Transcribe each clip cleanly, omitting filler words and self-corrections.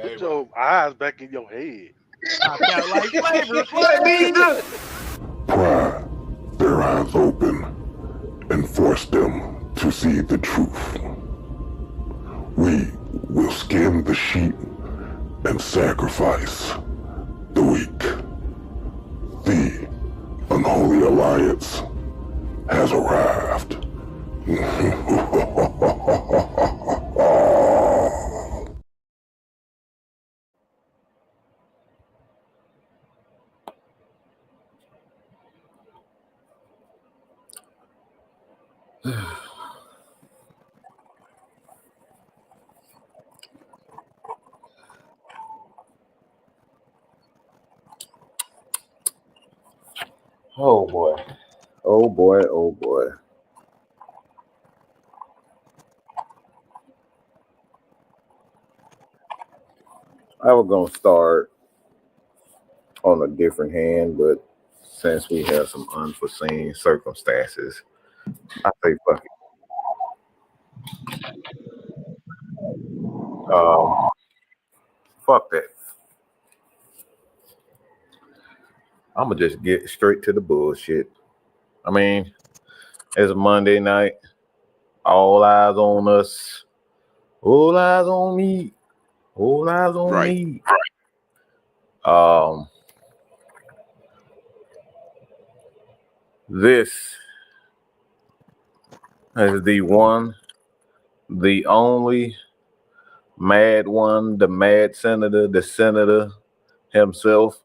Put your eyes back in your head. I felt like flavor. What means Pry their eyes open and force them to see the truth. We will skin the sheep and sacrifice the weak. The Unholy Alliance has arrived. Oh boy. Oh boy. Oh boy. I was gonna start on a different hand, but since we have some unforeseen circumstances, I say fuck it. Fuck that. I'm gonna just get straight to the bullshit. I mean, it's a Monday night. All eyes on us. All eyes on me. All eyes on me. This is the one, the only mad one, the mad senator, the senator himself.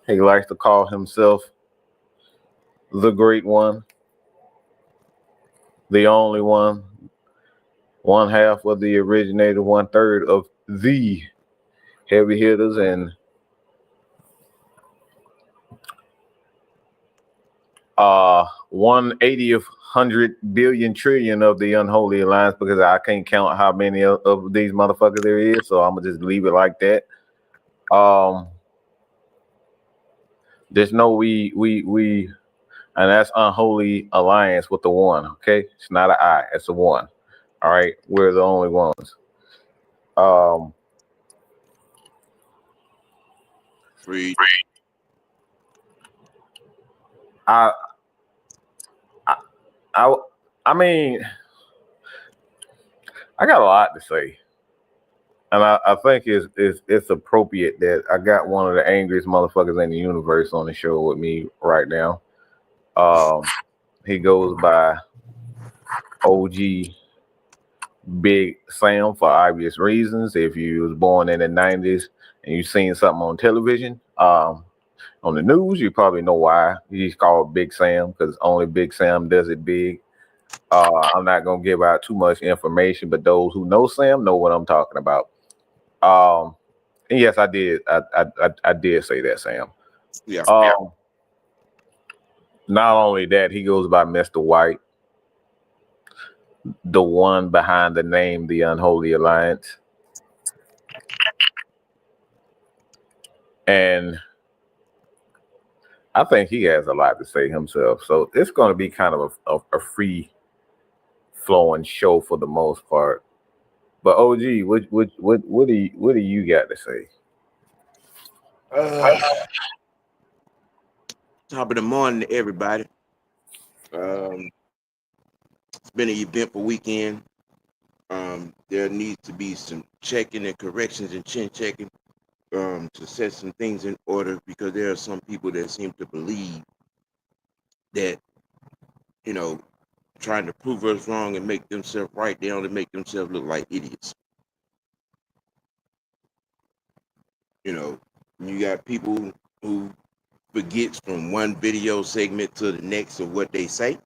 He likes to call himself the great one, the only one half of the originator, 1/3 of the heavy hitters, and 1/80th 100 billion trillion of the Unholy Alliance, because I can't count how many of these motherfuckers there is, so I'm gonna just leave it like that. Just know we and that's Unholy Alliance with the one, okay? It's not an I, it's a one. All right, we're the only ones. Free. I mean, I got a lot to say, and I think it's appropriate that I got one of the angriest motherfuckers in the universe on the show with me right now. He goes by OG Big Sam for obvious reasons. If you was born in the 90s and you seen something on television, on the news, you probably know why he's called Big Sam, because only Big Sam does it big. I'm not gonna give out too much information, but those who know Sam know what I'm talking about. And yes, I did. I did say that, Sam. Yeah. Not only that, he goes by Mr. White, the one behind the name the Unholy Alliance. And I think he has a lot to say himself. So it's going to be kind of a free flowing show for the most part. But OG, what do you got to say? Top of the morning to everybody. It's been an eventful weekend. There needs to be some checking and corrections and chin checking to set some things in order, because there are some people that seem to believe that, you know, trying to prove us wrong and make themselves right, they only make themselves look like idiots. You know, you got people who forgets from one video segment to the next of what they say.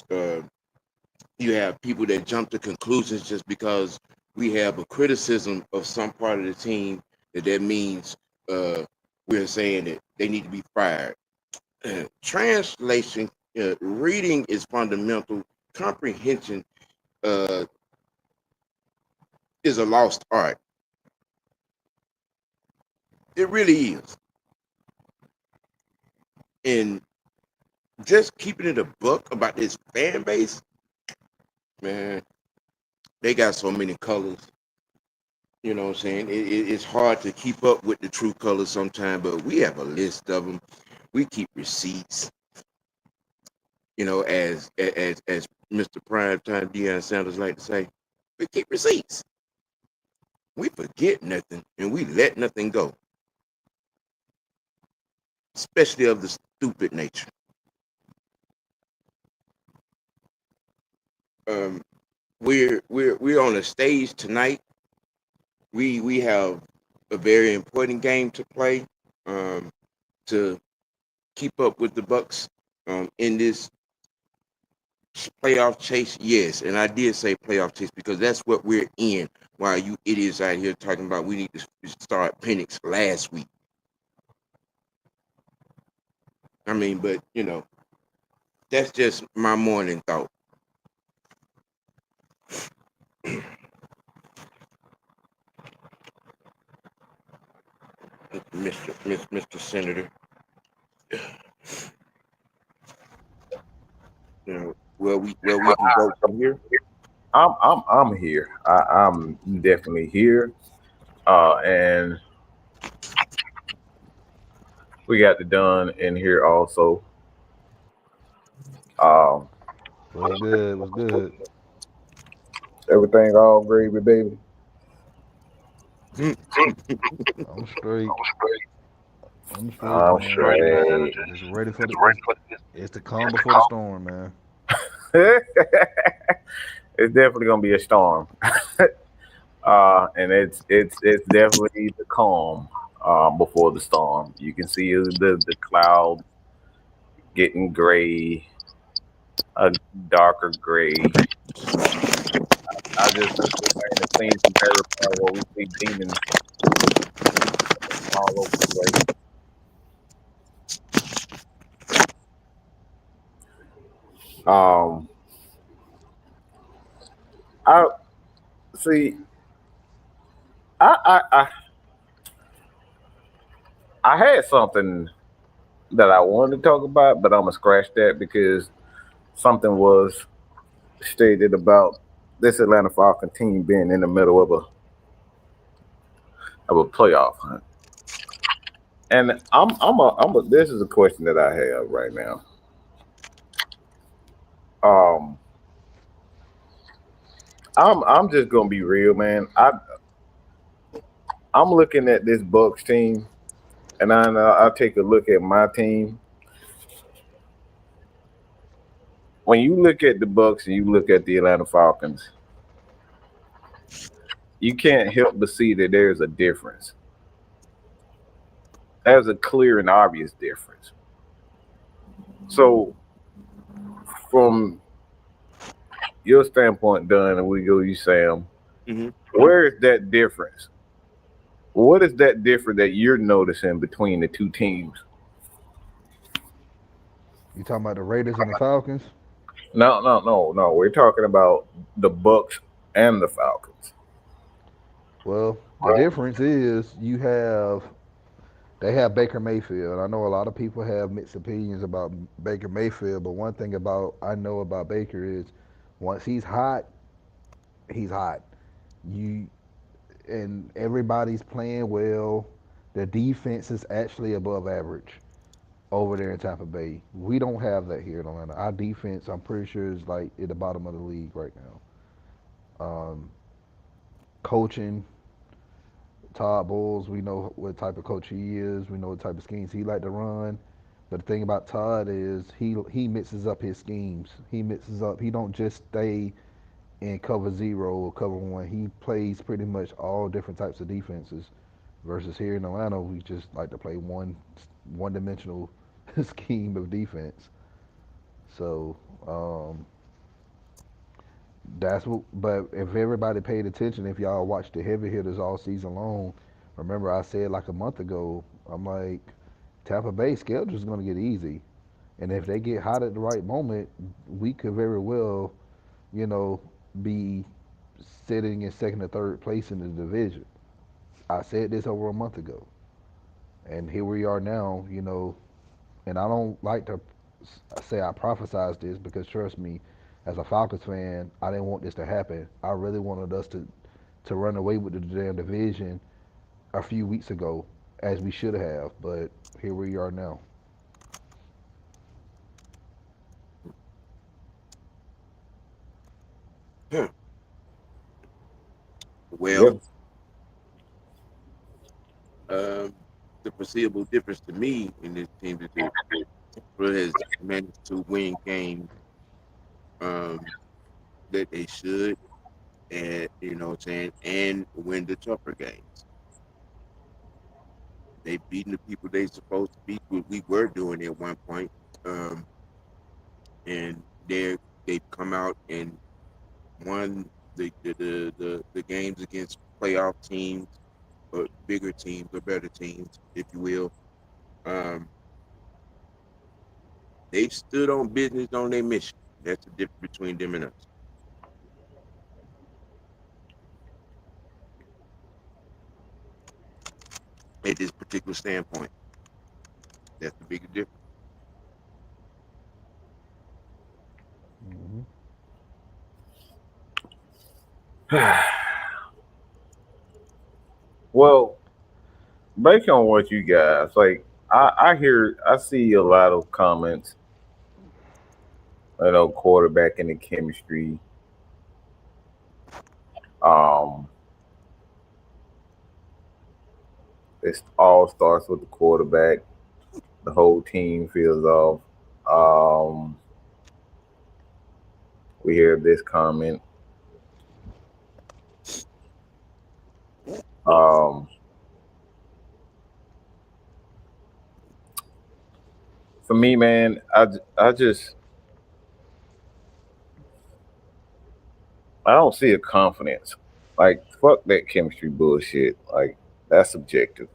You have people that jump to conclusions just because we have a criticism of some part of the team, that means we're saying that they need to be fired. Translation, reading is fundamental. Comprehension is a lost art. It really is. And just keeping it a buck about this fan base, man, they got so many colors. You know what I'm saying? It's hard to keep up with the true colors sometimes, but we have a list of them. We keep receipts. You know, as Mr. Primetime Deion Sanders like to say, we keep receipts. We forget nothing and we let nothing go, especially of the stupid nature. Um, we're on a stage tonight. We have a very important game to play, to keep up with the Bucks in this playoff chase. Yes, and I did say playoff chase because that's what we're in. While you idiots out here talking about we need to start Penix last week. I mean, but you know, that's just my morning thought. Mr. Senator. You know, where we can go from here. I'm here. I'm definitely here. And we got the done in here also. What's good? What's good? Everything all gravy, baby. I'm straight. I'm straight, I'm man. straight. Just ready for it's the calm before the storm, man. It's definitely gonna be a storm. And it's definitely the calm before the storm. You can see the cloud getting gray, a darker gray. I just wish we were in a scene from Harry Potter where we see demons all over the place. I see. I I I, I had something that I wanted to talk about, but I'm gonna scratch that because something was stated about this Atlanta Falcon team being in the middle of a playoff hunt. And this is a question that I have right now. Um, I'm just gonna be real, man. I'm looking at this Bucks team, and I take a look at my team. When you look at the Bucks and you look at the Atlanta Falcons, you can't help but see that there's a difference. There's a clear and obvious difference. So, from your standpoint, Dunn, and we go you, Sam. Mm-hmm. Where is that difference? What is that difference that you're noticing between the two teams? You talking about the Raiders and the Falcons? No. We're talking about the Bucks and the Falcons. Well, the difference is they have Baker Mayfield. I know a lot of people have mixed opinions about Baker Mayfield, but one thing I know about Baker is once he's hot, he's hot. You and everybody's playing well. The defense is actually above average over there in Tampa Bay. We don't have that here in Atlanta. Our defense, I'm pretty sure, is like at the bottom of the league right now. Coaching, Todd Bowles, we know what type of coach he is. We know what type of schemes he like to run. But the thing about Todd is he mixes up his schemes. He mixes up. He don't just stay in cover zero or cover one. He plays pretty much all different types of defenses. Versus here in Atlanta, we just like to play one dimensional scheme of defense. So that's what. But if everybody paid attention, if y'all watched the heavy hitters all season long, remember I said like a month ago, I'm like, Tampa Bay schedule is going to get easy, and if they get hot at the right moment, we could very well, you know, be sitting in second or third place in the division. I said this over a month ago, and here we are now. You know, and I don't like to say I prophesized this because trust me, as a Falcons fan, I didn't want this to happen. I really wanted us to run away with the damn division a few weeks ago, as we should have. But here we are now. Huh. Well, Yep. the foreseeable difference to me in this team is that Tampa has managed to win games um, that they should, and you know what I'm saying, and win the tougher games. They've beaten the people they supposed to beat. What we were doing at one point, um, and they've come out and won the games against playoff teams or bigger teams or better teams, if you will. Um, they've stood on business on their mission. That's the difference between them and us at this particular standpoint. That's the biggest difference. Hmm. Well, based on what you guys like, I see a lot of comments. Quarterback and the chemistry. Um, it all starts with the quarterback. The whole team feels off. Um, we hear this comment. Um, for me, man, I don't see a confidence. Like, fuck that chemistry bullshit. Like, that's subjective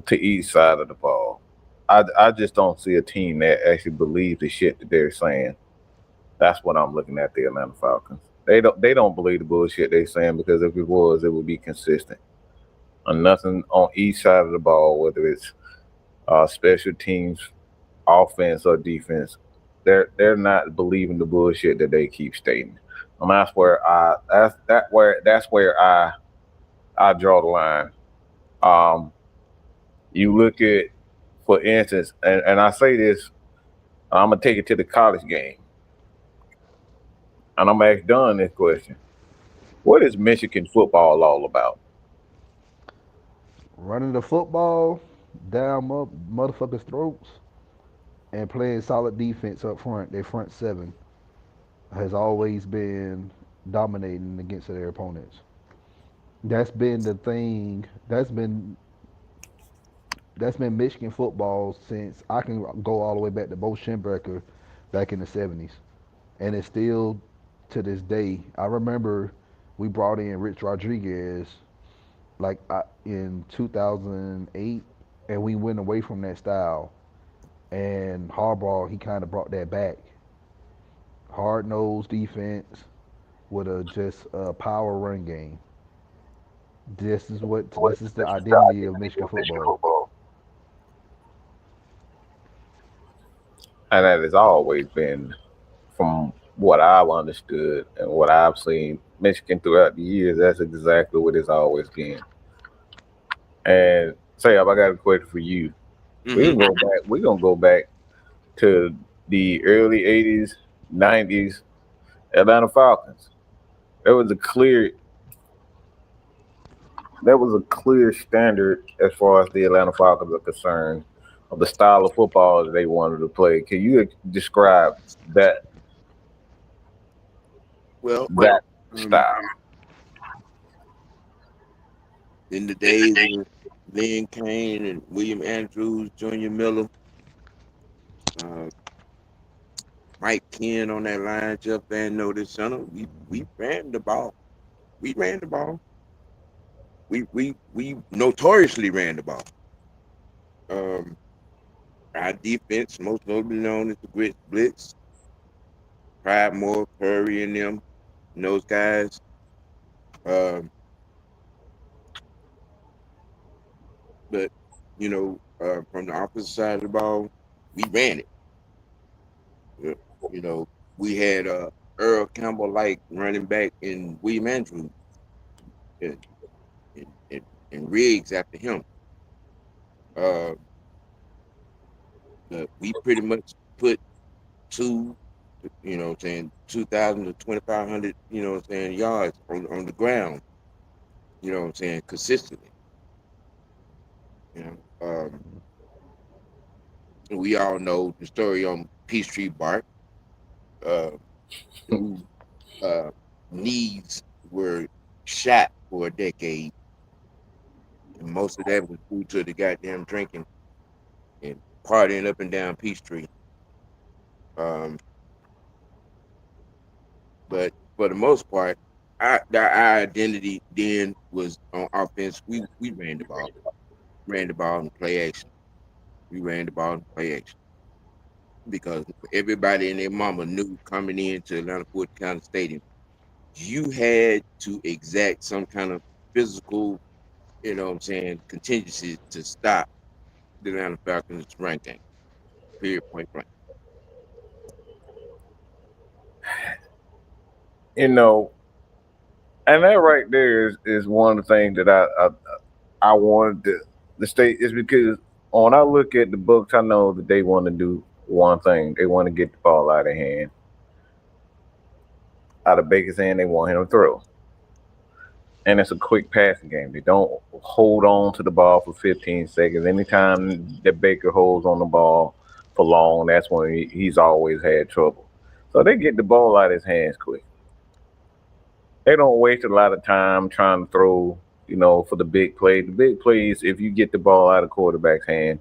to each side of the ball. I just don't see a team that actually believes the shit that they're saying. That's what I'm looking at the Atlanta Falcons. They don't believe the bullshit they're saying, because if it was, it would be consistent. On nothing on each side of the ball, whether it's special teams, offense or defense. They're not believing the bullshit that they keep stating. That's where I draw the line. Um, you look at, for instance, and I say this, I'm gonna take it to the college game, and I'm gonna ask Don this question: what is Michigan football all about? Running the football down motherfuckers' throats and playing solid defense up front. Their front seven has always been dominating against their opponents. That's been the thing. That's been Michigan football since I can go all the way back to Bo Schembechler back in the '70s, and it's still to this day. I remember we brought in Rich Rodriguez in 2008, and we went away from that style. And Harbaugh, he kind of brought that back. Hard nosed defense with a just a power run game. This is the identity of Michigan football. And that has always been, from what I've understood and what I've seen, Michigan throughout the years. That's exactly what it's always been. And say, I got a question for you. We're Mm-hmm. gonna go back. We're gonna go back to the early '80s, '90s Atlanta Falcons. There was a clear, there was a clear standard as far as the Atlanta Falcons are concerned of the style of football that they wanted to play. Can you describe that Well, that um, style? in the days of Lynn Kane and William Andrews, Junior Miller, uh, Mike Ken on that line, Jeff Van Notice Center, we ran the ball. We ran the ball. We notoriously ran the ball. Um, our defense, most notably known as the Grits Blitz, Pride Moore, Curry, and them, and those guys. Um, but from the opposite side of the ball, we ran it. You know, we had Earl Campbell like running back and William Andrews and, and Riggs after him. We pretty much put two, 2,000 to 2,500, yards on the ground, consistently. You know, we all know the story on Peachtree Bart, whose knees were shot for a decade, and most of that was due to the goddamn drinking and partying up and down Peachtree. But for the most part, our identity then was on offense. We ran the ball, and play action. We ran the ball and play action because everybody and their mama knew coming into Atlanta Fort County Stadium, you had to exact some kind of physical, contingency to stop the Atlanta Falcons' run game. Period. Point blank. And that right there is one of the things that I wanted to state is because when I look at the Bucs, I know that they want to do one thing. They want to get the ball out of hand. Out of Baker's hand, they want him to throw. And it's a quick passing game. They don't hold on to the ball for 15 seconds. Anytime that Baker holds on the ball for long, that's when he's always had trouble. So they get the ball out of his hands quick. They don't waste a lot of time trying to throw, for the big play. The big plays, if you get the ball out of the quarterback's hand,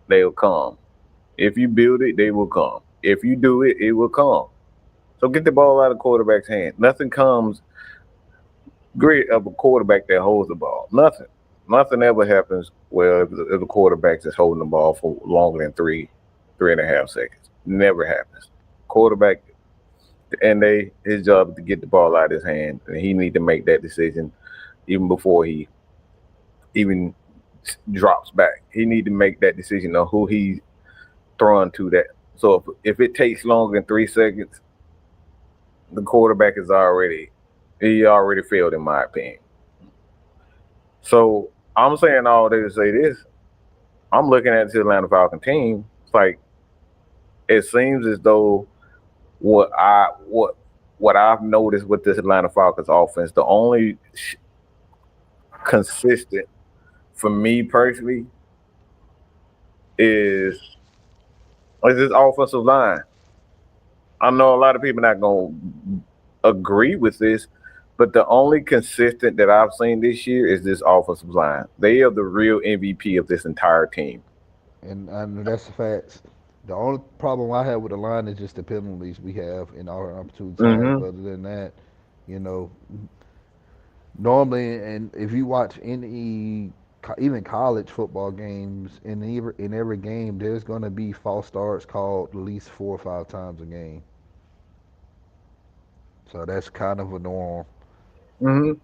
they'll come. If you build it, they will come. If you do it, it will come. So get the ball out of the quarterback's hand. Nothing comes great of a quarterback that holds the ball. Nothing. Nothing ever happens well if the quarterback is holding the ball for longer than 3.5 seconds. Never happens. Quarterback, and his job is to get the ball out of his hand, and he need to make that decision even before he even drops back. He need to make that decision on who he's throwing to that. So if it takes longer than 3 seconds, the quarterback is already failed, in my opinion. So I'm saying all this to say this. I'm looking at the Atlanta Falcons team. It's like it seems as though what I've noticed with this Atlanta Falcons offense, the only consistent for me personally is this offensive line. I know a lot of people not gonna agree with this, but the only consistent that I've seen this year is this offensive line. They are the real MVP of this entire team. And that's the facts. The only problem I have with the line is just the penalties we have in our opportunity times. Mhm. Other than that, normally, and if you watch even college football games, in every game, there's going to be false starts called at least 4 or 5 times a game. So that's kind of a norm. Mhm.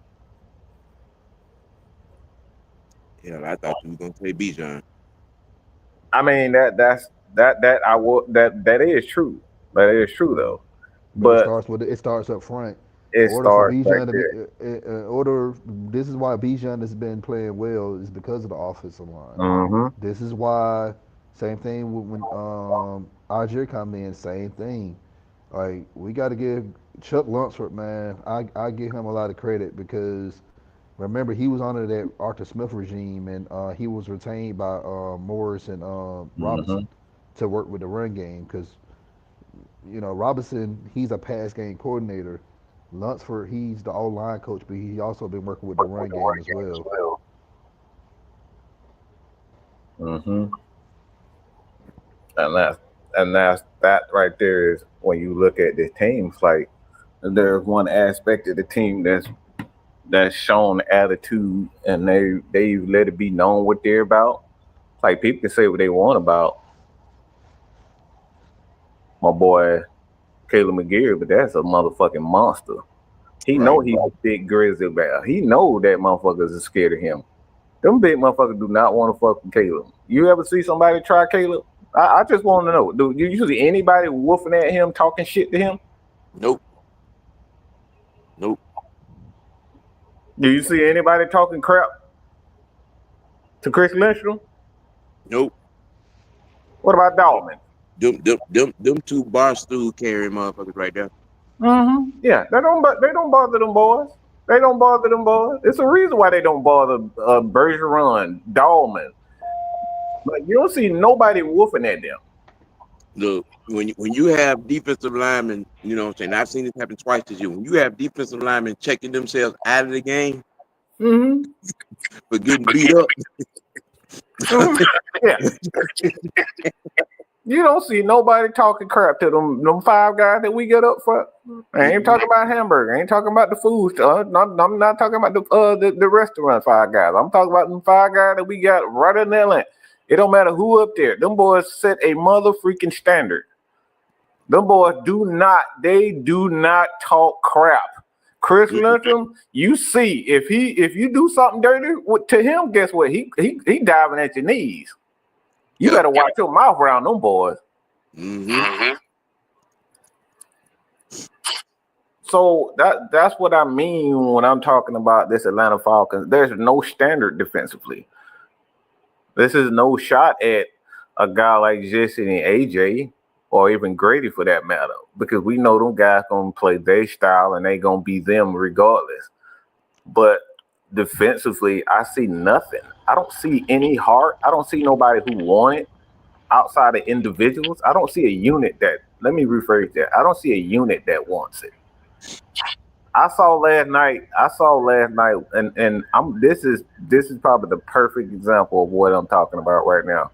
Yeah, I thought you were gonna say Bijan. I mean that is true. That is true though. But it starts up front. it In order for starts right Bijan there. this is why Bijan has been playing well is because of the offensive line. Mhm. This is why same thing when Ajir come in, same thing. Like we got to give Chuck Lunsford, man. I give him a lot of credit because remember he was under that Arthur Smith regime and he was retained by Morris and Robinson to work with the run game because Robinson he's a pass game coordinator. Lunsford he's the O-line coach, but he also been working with the run game as well. Mhm. And that's that right there is when you look at the teams, like there's one aspect of the team that's shown attitude and they let it be known what they're about. Like people can say what they want about my boy Caleb McGarry, but that's a motherfucking monster. He know he's a big grizzly bear. He know that motherfuckers is scared of him. Them big motherfuckers do not want to fuck with Caleb. You ever see somebody try Caleb? I just want to know, do you see anybody woofing at him, talking shit to him? Nope. Nope. Do you see anybody talking crap to Chris Lindstrom? Nope. What about Dalman? Them two bar stool carrying motherfuckers right there. Mm-hmm. Yeah, they don't bother them boys. They don't bother them boys. It's a reason why they don't bother Bergeron, Dalman. But you don't see nobody woofing at them. Look, when you have defensive linemen, you know what I'm saying? I've seen this happen twice this year. When you have defensive linemen checking themselves out of the game Mm-hmm. for getting beat up. Mm-hmm. Yeah. You don't see nobody talking crap to them 5 guys that we get up for. I ain't talking about hamburger. I ain't talking about the food. I'm not talking about the restaurant 5 guys. I'm talking about them 5 guys that we got right in Atlanta. It don't matter who up there. Them boys set a mother freaking standard. Them boys do not talk crap. Chris Lindstrom, you see, if you do something dirty to him, guess what? He diving at your knees. You better watch your mouth around them boys. Mm-hmm. So that's what I mean when I'm talking about this Atlanta Falcons. There's no standard defensively. This is no shot at a guy like Jesse and AJ or even Grady for that matter, because we know them guys gonna play their style and they gonna be them regardless. But defensively, I see nothing. I don't see any heart. I don't see nobody who want it outside of individuals. I don't see a unit that, let me rephrase that. I don't see a unit that wants it. I saw last night, and this is probably the perfect example of what I'm talking about right now.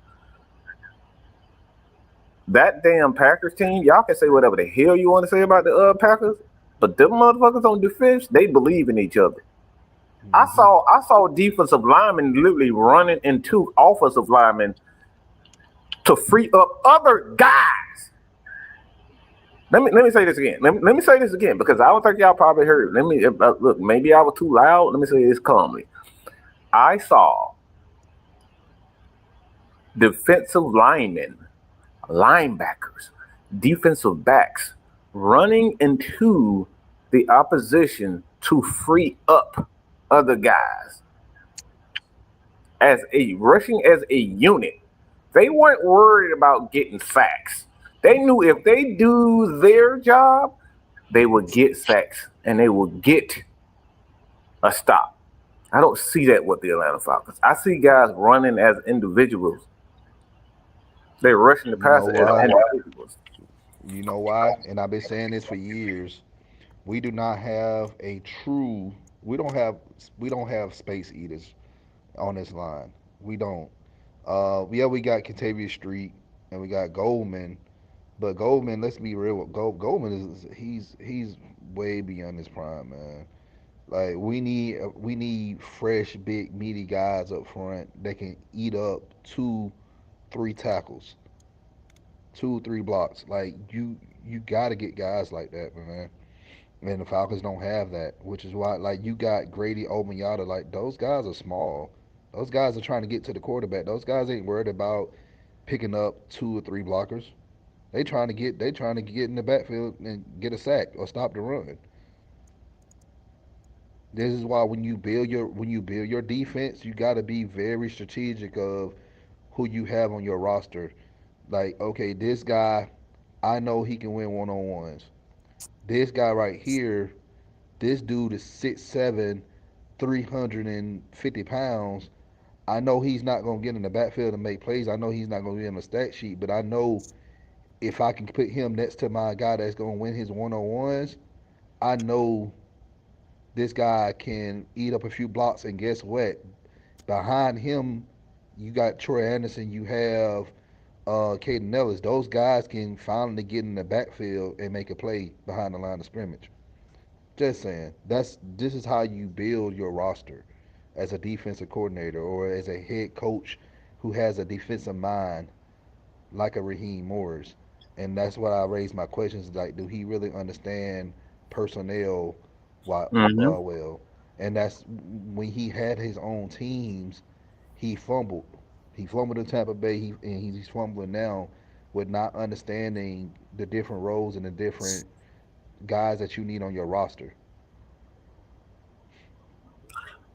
That damn Packers team, y'all can say whatever the hell you want to say about the Packers, but them motherfuckers on defense, they believe in each other. I saw defensive linemen literally running into offensive linemen to free up other guys. Let me say this again. Let me say this again, because I don't think y'all probably heard. Let me look. Maybe I was too loud. Let me say this calmly. I saw defensive linemen, linebackers, defensive backs running into the opposition to free up other guys rushing as a unit. They weren't worried about getting sacks. They knew if they do their job, they would get sacks and they would get a stop. I don't see that with the Atlanta Falcons. I see guys running as individuals. They're rushing the passer as individuals. You know why? And I've been saying this for years. We do not have a true. We don't have space eaters on this line. We don't. Yeah, we got Kentavious Street and we got Goldman, but Goldman, let's be real. Goldman he's way beyond his prime, man. Like we need fresh, big, meaty guys up front that can eat up 2, 3 tackles, 2, 3 blocks. Like you got to get guys like that, man. And the Falcons don't have that, which is why, like, you got Grady Omenyata. Like, those guys are small. Those guys are trying to get to the quarterback. Those guys ain't worried about picking up 2 or 3 blockers. They trying to get in the backfield and get a sack or stop the run. This is why when you build your defense, you got to be very strategic of who you have on your roster. Like, okay, this guy, I know he can win one-on-ones. This guy right here, this dude is 6'7", 350 pounds. I know he's not going to get in the backfield and make plays. I know he's not going to be on the stat sheet, but I know if I can put him next to my guy that's going to win his one-on-ones, I know this guy can eat up a few blocks. And guess what? Behind him, you got Troy Anderson, you have Caden Ellis. Those guys can finally get in the backfield and make a play behind the line of scrimmage. Just saying. This is how you build your roster as a defensive coordinator or as a head coach who has a defensive mind like a Raheem Morris. And that's what I raised my questions like, do he really understand personnel well? And that's when he had his own teams, he fumbled. He fumbled in Tampa Bay, and he's fumbling now with not understanding the different roles and the different guys that you need on your roster.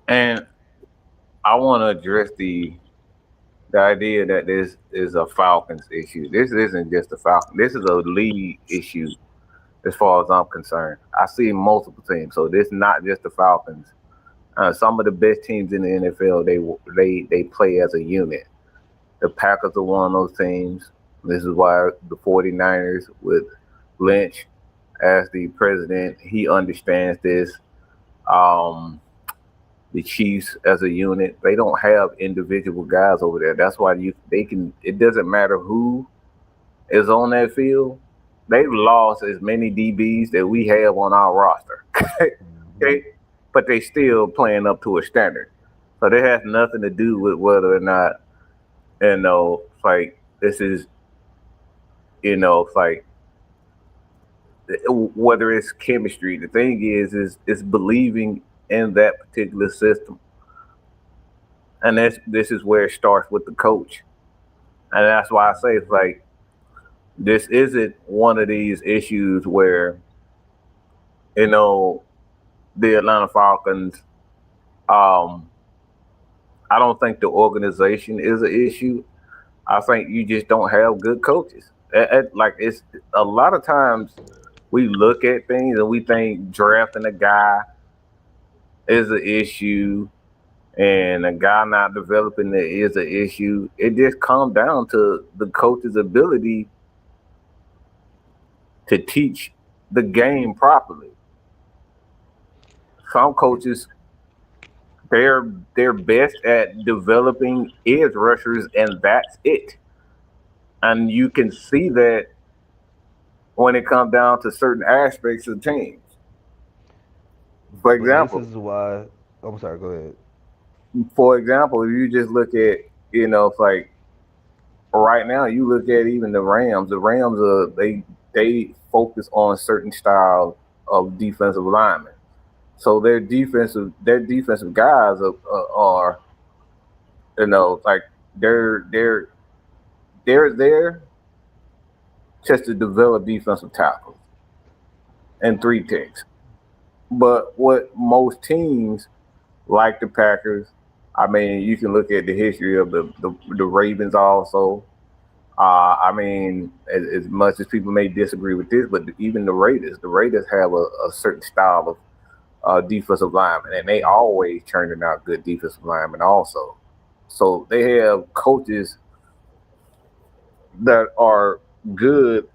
And I want to address the idea that this is a Falcons issue. This isn't just a Falcon. This is a league issue as far as I'm concerned. I see multiple teams, so this is not just the Falcons. Some of the best teams in the NFL, they play as a unit. The Packers are one of those teams. This is why the 49ers with Lynch as the president, he understands this. Um, the Chiefs as a unit, they don't have individual guys over there. That's why they can. It doesn't matter who is on that field. They've lost as many DBs that we have on our roster. Hmm. Okay, but they still playing up to a standard. So that has nothing to do with whether or not like this is like whether it's chemistry. The thing is it's believing in that particular system, and this is where it starts with the coach, and that's why I say it's like this isn't one of these issues where you know the Atlanta Falcons. Um, I don't think the organization is an issue. I think you just don't have good coaches. Like it's a lot of times we look at things and we think drafting a guy is an issue and a guy not developing it is an issue. It just comes down to the coach's ability to teach the game properly. Some coaches they're best at developing edge rushers and that's it. And you can see that when it comes down to certain aspects of teams. For But this example, is why. I'm sorry. Go ahead. if you just look at, it's like right now, you look at even the Rams. The Rams are they focus on certain style of defensive linemen. So their defensive guys are like they're they're they're there just to develop defensive tackles and three ticks. But what most teams like the Packers, I mean, you can look at the history of the Ravens also. I mean, as much as people may disagree with this, but even the Raiders have a certain style of defensive linemen, and they always churning out good defensive linemen also. So they have coaches that are good,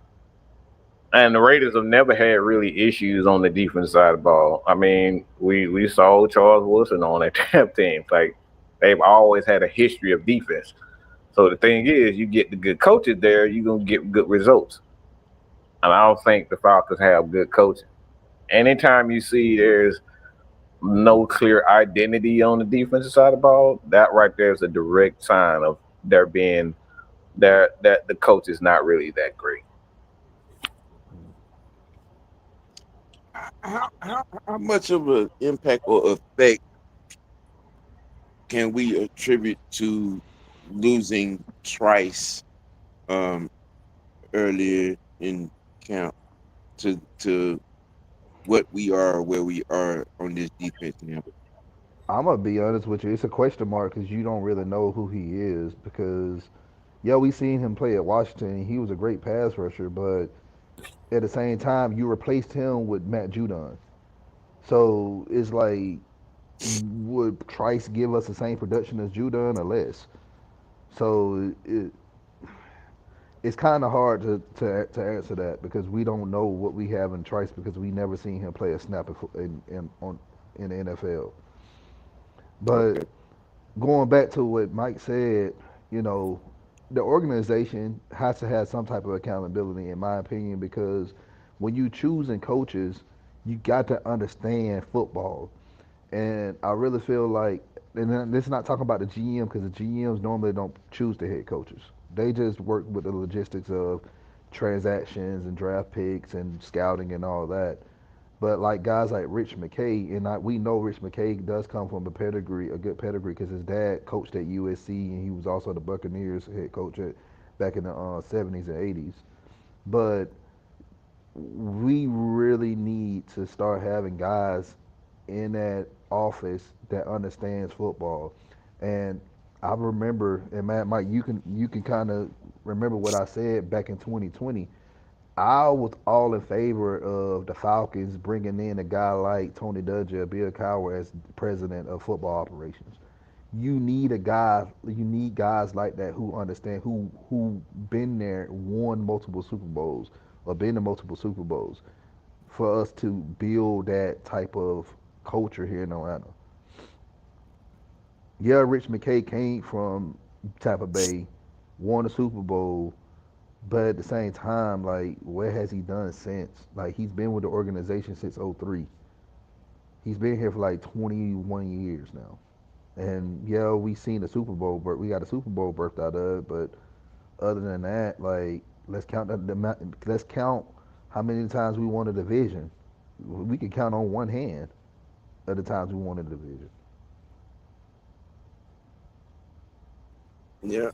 and the Raiders have never had really issues on the defense side of the ball. I mean, we saw Charles Wilson on that damn team. Like they've always had a history of defense. So the thing is, you get the good coaches there, you're gonna get good results. And I don't think the Falcons have good coaching. Anytime you see there's no clear identity on the defensive side of the ball, that right there is a direct sign of there being that the coach is not really that great. How much of an impact or effect can we attribute to losing Trice um, earlier in camp to what we are, where we are on this defense now? I'm gonna be honest with you. It's a question mark because you don't really know who he is. Because yeah, we seen him play at Washington. He was a great pass rusher, but at the same time, you replaced him with Matt Judon. So it's like, would Trice give us the same production as Judon or less? So it's kind of hard to answer that because we don't know what we have in Trice because we never seen him play a snap in the NFL. But Okay. going back to what Mike said, you know, the organization has to have some type of accountability, in my opinion, because when you choosing coaches, you got to understand football. And I really feel like, and then this is not talking about the GM because the GMs normally don't choose the head coaches. They just work with the logistics of transactions and draft picks and scouting and all that. But like guys like Rich McKay, and we know Rich McKay does come from a good pedigree, because his dad coached at USC and he was also the Buccaneers head coach back in the '70s and '80s. But we really need to start having guys in that office that understands football. And I remember, and Matt, Mike, you can kind of remember what I said back in 2020. I was all in favor of the Falcons bringing in a guy like Tony Dungy, Bill Cowher as president of football operations. You need guys like that who understand, who been there, won multiple Super Bowls, or been to multiple Super Bowls, for us to build that type of culture here in Atlanta. Yeah, Rich McKay came from Tampa Bay, won a Super Bowl, but at the same time, like, what has he done since? Like, he's been with the organization since '03. He's been here for like 21 years now. And yeah, we seen the Super Bowl, but we got a Super Bowl birthed out of it. But other than that, like, let's count how many times we won a division. We could count on one hand of the times we won a division. Yeah.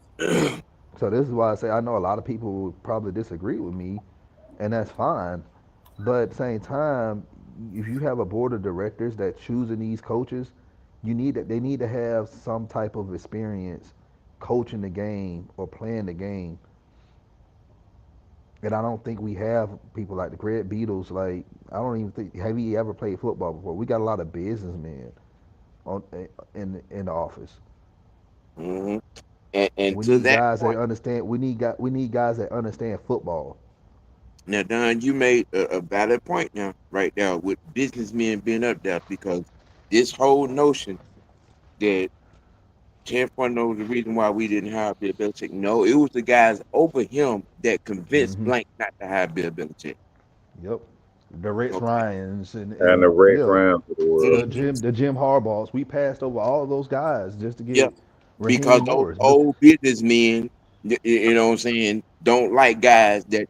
So this is why I say I know a lot of people would probably disagree with me, and that's fine. But at the same time, if you have a board of directors that choosing these coaches, they need to have some type of experience coaching the game or playing the game. And I don't think we have people like the Greg Beatles. Like, I don't even think, have he ever played football before? We got a lot of businessmen on in the office. hmm and We to need that guys that point, understand. We need guys that understand football. now Don, you made a valid point now, right there, with businessmen being up there, because this whole notion that Tampa knows the reason why we didn't hire Bill Belichick. No, it was the guys over him that convinced Hmm. Blank not to hire Bill Belichick. Yep. The Rex Okay. Ryans And the and Rex yeah, Rams of the world. the Jim Harbaughs. We passed over all of those guys just to Yeah, get because Raheem those Morris. But old businessmen, you know what I'm saying, don't like guys that,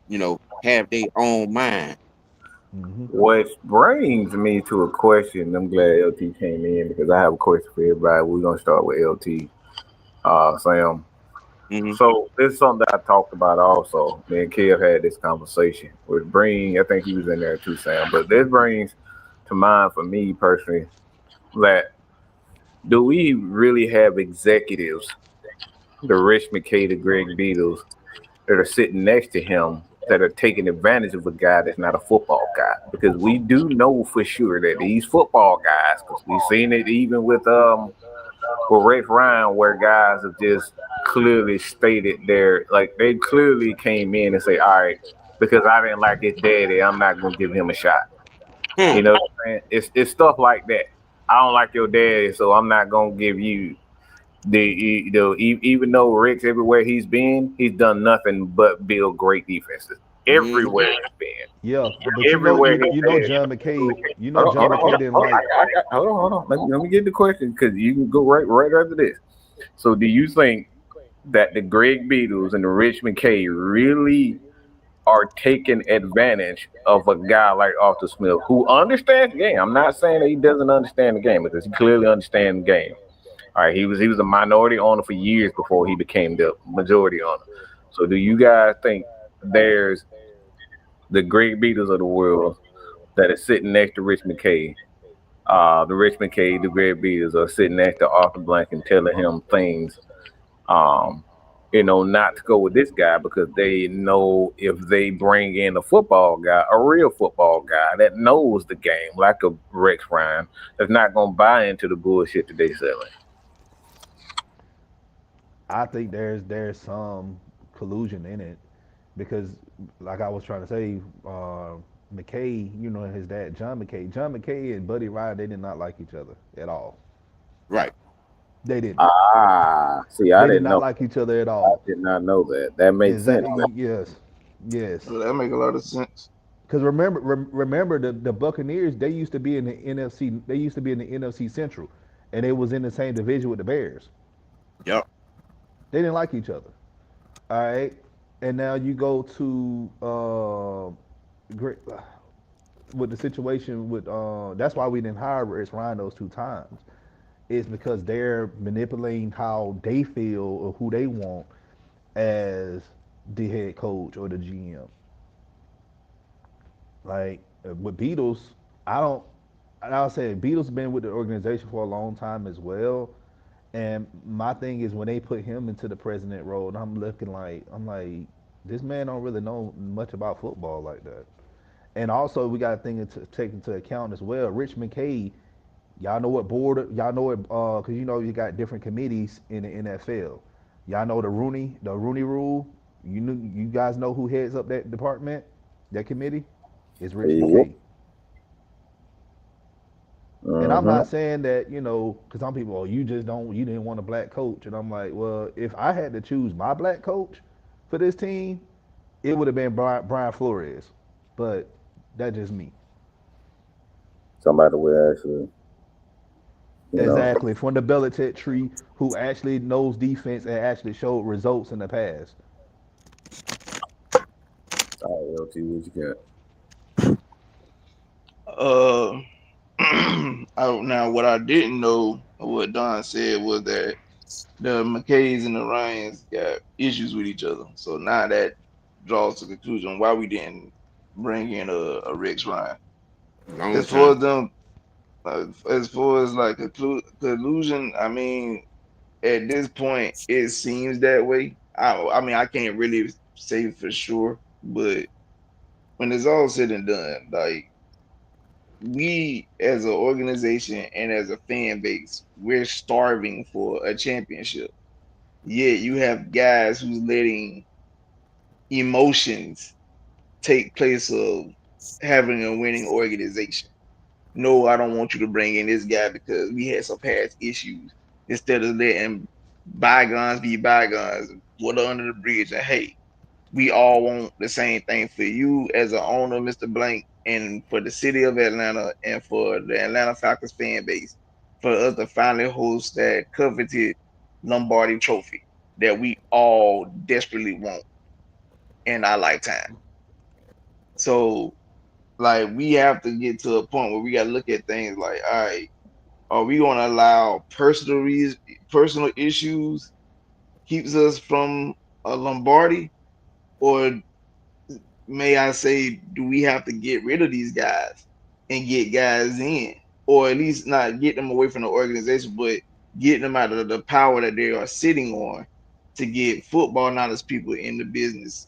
have their own mind. hmm Which brings me to a question. I'm glad LT came in because I have a question for everybody. We're gonna start with LT. Sam. hmm So this is something that I talked about also. Me and Kev had this conversation. Which bring, I think he was in there too, Sam. But this brings to mind for me personally that do we really have executives, the Rich McKay, the Greg Beatles, that are sitting next to him that are taking advantage of a guy that's not a football guy? Because we do know for sure that these football guys, because we've seen it even with Rex Ryan, where guys have just clearly stated their, like, they clearly came in and say, all right, because I didn't like his daddy, I'm not gonna give him a shot. Hmm. You know what I'm saying? It's stuff like that. I don't like your daddy, so I'm not gonna give you even though Rick's everywhere he's been, he's done nothing but build great defenses. hmm Everywhere he's been. yeah, but Everywhere he's been. John McKay didn't like. Hold on. Let me get the question because you can go right after this. So, do you think that the Greg Beatles and the Rich McKay really are taking advantage of a guy like Arthur Smith who understands the game? I'm not saying that he doesn't understand the game because he clearly understands the game. All right, he was a minority owner for years before he became the majority owner. So, do you guys think there's the Greg Beatles of the world that is sitting next to Rich McKay? The Rich McKay, the Greg Beatles are sitting next to Arthur Blank and telling him things, um, not to go with this guy because they know if they bring in a football guy, a real football guy that knows the game, like a Rex Ryan, that's not going to buy into the bullshit that they selling. I think there's some collusion in it because, like I was trying to say, McKay, his dad, John McKay and Buddy Ryan, they did not like each other at all. Right. They didn't. See, I They did didn't not know. like each other at I all. did not know that. That makes sense. Exactly. Yes. Yes. Well, that make a lot of sense. Because remember the Buccaneers. They used to be in the NFC. They used to be in the NFC Central, and they was in the same division with the Bears. Yep. They didn't like each other. All right. And now you go to great with the situation with that's why we didn't hire Rex Ryan those two times. It's because they're manipulating how they feel or who they want as the head coach or the GM. Like with Beatles, I don't. And I'll say Beatles been with the organization for a long time as well. And my thing is when they put him into the president role, and I'm like, this man don't really know much about football like that. And also we got to take into account as well. Rich McKay, y'all know what board? Y'all know it because you know you got different committees in the NFL. Y'all know the Rooney Rule. You guys know who heads up that department, that committee? It's Rich Yep. McKay. And I'm Mm-hmm. not saying that, because some people, oh, you didn't want a black coach. And I'm like, well, if I had to choose my black coach for this team, it would have been Brian Flores. But that's just me. Somebody will actually, you know. Exactly. From the Belichick tree who actually knows defense and actually showed results in the past. All right, LT, what you Uh, now what I didn't know, what Don said, was that the McKays and the Ryans got issues with each other. So now that draws to the conclusion why we didn't bring in a Rex Ryan. Long As far time. as them, as far as like a collusion, I mean, at this point, it seems that way. I mean, I can't really say for sure, but when it's all said and done, like we as an organization and as a fan base, we're starving for a championship. Yet you have guys who's letting emotions take place of having a winning organization. No, I don't want you to bring in this guy because we had some past issues. Instead of letting bygones be bygones, water under the bridge, and hey, we all want the same thing for you as an owner, Mr. Blank, and for the city of Atlanta and for the Atlanta Falcons fan base, for us to finally host that coveted Lombardi trophy that we all desperately want in our lifetime. So, like, we have to get to a point where we got to look at things like, all right, are we going to allow personal issues keeps us from a Lombardi, or may I say, do we have to get rid of these guys and get guys in, or at least not get them away from the organization, but get them out of the power that they are sitting on to get football knowledge people in the business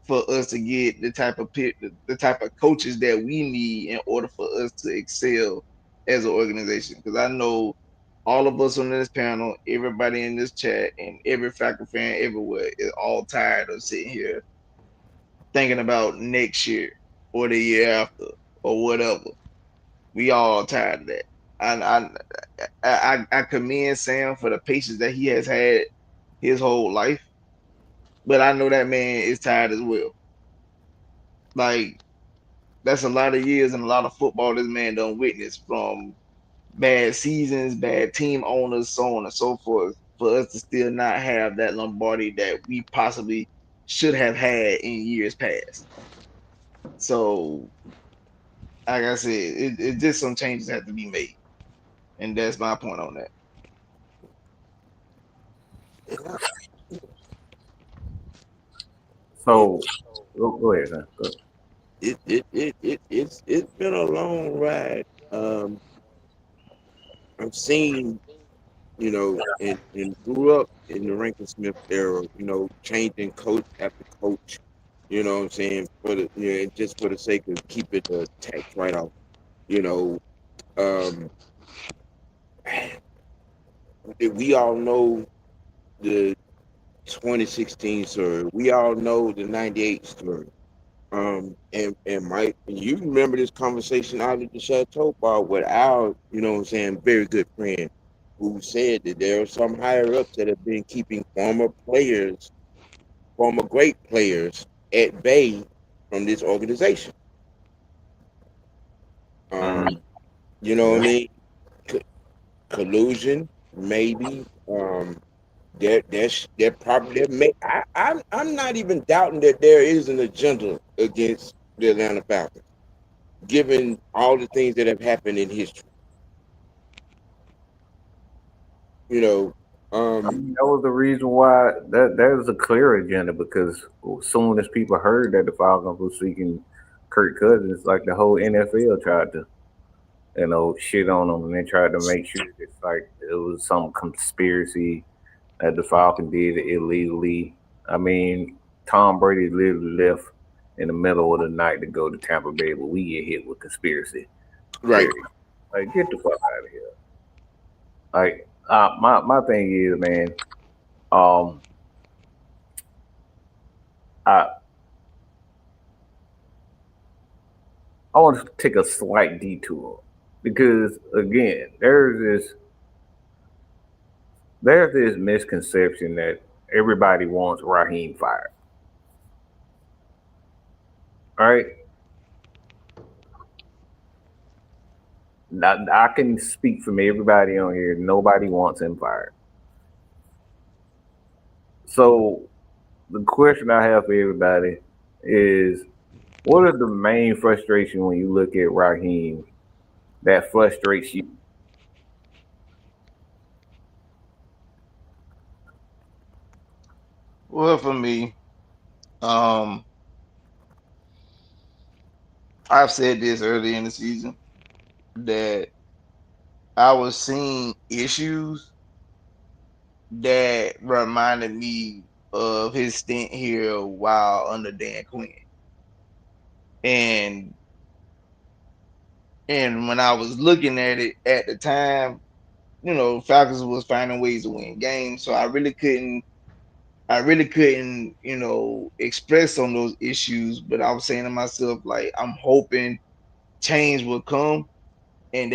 for us to get the type of coaches that we need in order for us to excel as an organization. Because I know all of us on this panel, everybody in this chat, and every Falcon fan everywhere is all tired of sitting here thinking about next year or the year after or whatever. We all tired of that. And I commend Sam for the patience that he has had his whole life, but I know that man is tired as well. Like that's a lot of years and a lot of football this man done witnessed from bad seasons, bad team owners, so on and so forth, for us to still not have that Lombardi that we possibly should have had in years past. So like I said, it just some changes have to be made, and that's my point on that. It So, go ahead, man. Go ahead. it's been a long ride. I've seen, and grew up in the Rankin Smith era, changing coach after coach, what I'm saying, just for the sake of keeping the tax write off, you know. Um we all know the 2016 story. We all know the 98 story. And Mike, you remember this conversation out at the Chateau Bar with our, very good friend who said that there are some higher ups that have been keeping former great players at bay from this organization. Mm, Um, you know what I yeah. mean? Co- Collusion, maybe. That probably that may I'm not even doubting that there is an agenda against the Atlanta Falcons, given all the things that have happened in history. You know, I um, mean, that was the reason why there's a clear agenda because as soon as people heard that the Falcons were seeking Kirk Cousins, like the whole NFL tried to, shit on him, and they tried to make sure it's like it was some conspiracy that the Falcons did it illegally. I mean, Tom Brady literally left in the middle of the night to go to Tampa Bay, but we get hit with conspiracy. Right. Period. Like, get the fuck out of here. Like, my thing is, man, um, I I want to take a slight detour because again, there's this misconception that everybody wants Raheem fired. All right, now, I can speak from everybody on here. Nobody wants him fired. So the question I have for everybody is, what are the main frustration when you look at Raheem that frustrates you? Well, for me, um, I've said this early in the season that I was seeing issues that reminded me of his stint here while under Dan Quinn. And when I was looking at it at the time, Falcons was finding ways to win games. So I really couldn't, express on those issues. But I was saying to myself, like, I'm hoping change will come. And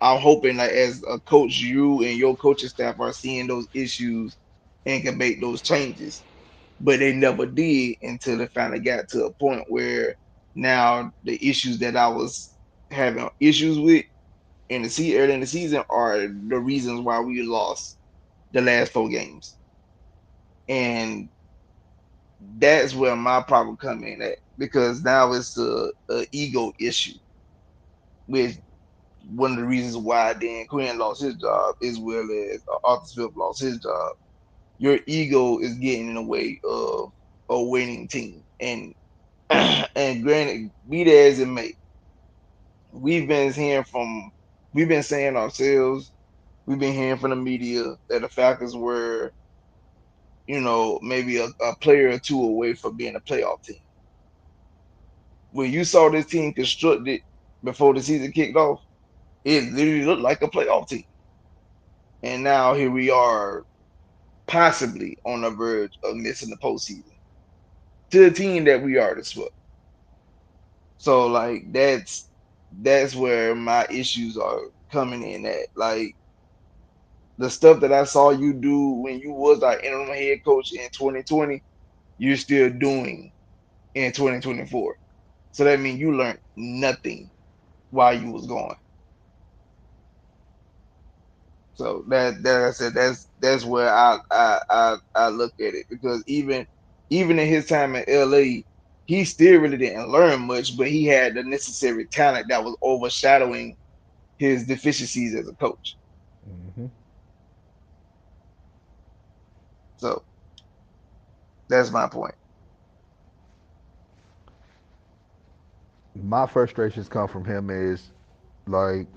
I'm hoping, like, as a coach, you and your coaching staff are seeing those issues and can make those changes. But they never did until they finally got to a point where now the issues that I was having issues with early in the season are the reasons why we lost the last 4 games. And that's where my problem come in at, because now it's a ego issue, with one of the reasons why Dan Quinn lost his job, as well as Arthur Phillips lost his job. Your ego is getting in the way of a winning team. And granted, be that as it may, we've been hearing from, we've been saying ourselves, we've been hearing from the media that the Falcons were, maybe a player or two away from being a playoff team. When you saw this team constructed before the season kicked off, it literally looked like a playoff team. And now here we are, possibly on the verge of missing the postseason to the team that we are this swept. So, like, that's where my issues are coming in at. Like, the stuff that I saw you do when you was our interim head coach in 2020, you're still doing in 2024. So that means you learned nothing while you was gone. So that I said, that's where I look at it, because even in his time in LA, he still really didn't learn much, but he had the necessary talent that was overshadowing his deficiencies as a coach. Hmm. So that's my point. My frustrations come from him is like,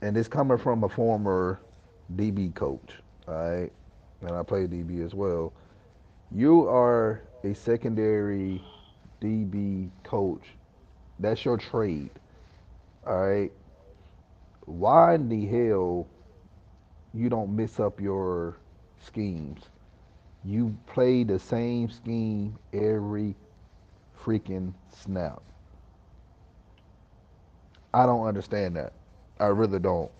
and it's coming from a former DB coach, all right? And I play DB as well. You are a secondary DB coach. That's your trade, all right? Why in the hell you don't mix up your schemes? You play the same scheme every freaking snap. I don't understand that. I really don't.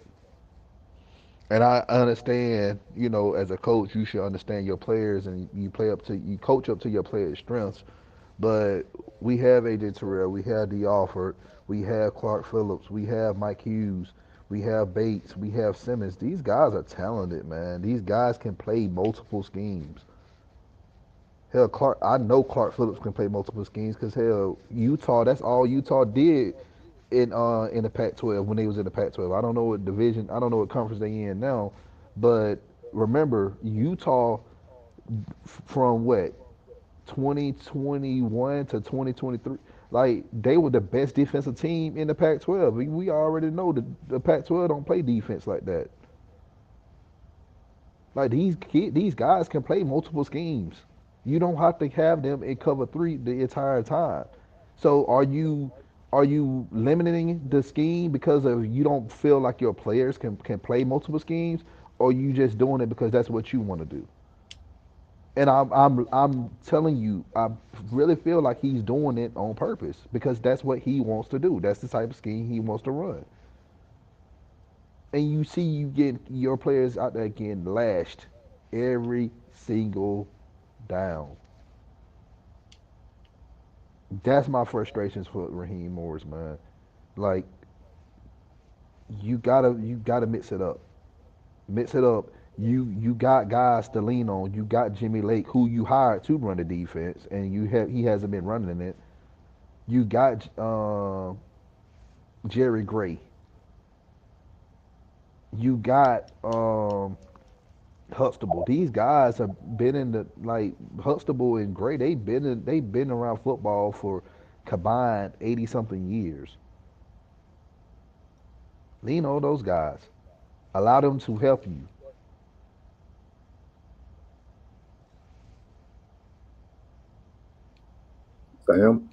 And I understand, as a coach, you should understand your players and you coach up to your players' strengths. But we have AJ Terrell, we have D. Alford, we have Clark Phillips, we have Mike Hughes, we have Bates, we have Simmons. These guys are talented, man. These guys can play multiple schemes. Hell, I know Clark Phillips can play multiple schemes because hell, Utah. That's all Utah did in the Pac-12 when they was in the Pac-12. I don't know what division, I don't know what conference they in now, but remember Utah from what 2021 to 2023. Like they were the best defensive team in the Pac-12. We already know that the Pac-12 don't play defense like that. Like these guys can play multiple schemes. You don't have to have them in cover three the entire time. So are you limiting the scheme because of you don't feel like your players can play multiple schemes, or you just doing it because that's what you want to do? And I'm telling you, I really feel like he's doing it on purpose because that's what he wants to do. That's the type of scheme he wants to run. And you see, you get your players out there getting lashed every single down. That's my frustrations for Raheem Morris, man. Like you gotta mix it up. Mix it up. You got guys to lean on. You got Jimmy Lake, who you hired to run the defense, and he hasn't been running it. You got Jerry Gray. You got Huxtable. These guys have been in the like Huxtable and Gray. They've been around football for combined 80 something years. Lean on those guys. Allow them to help you. Sam.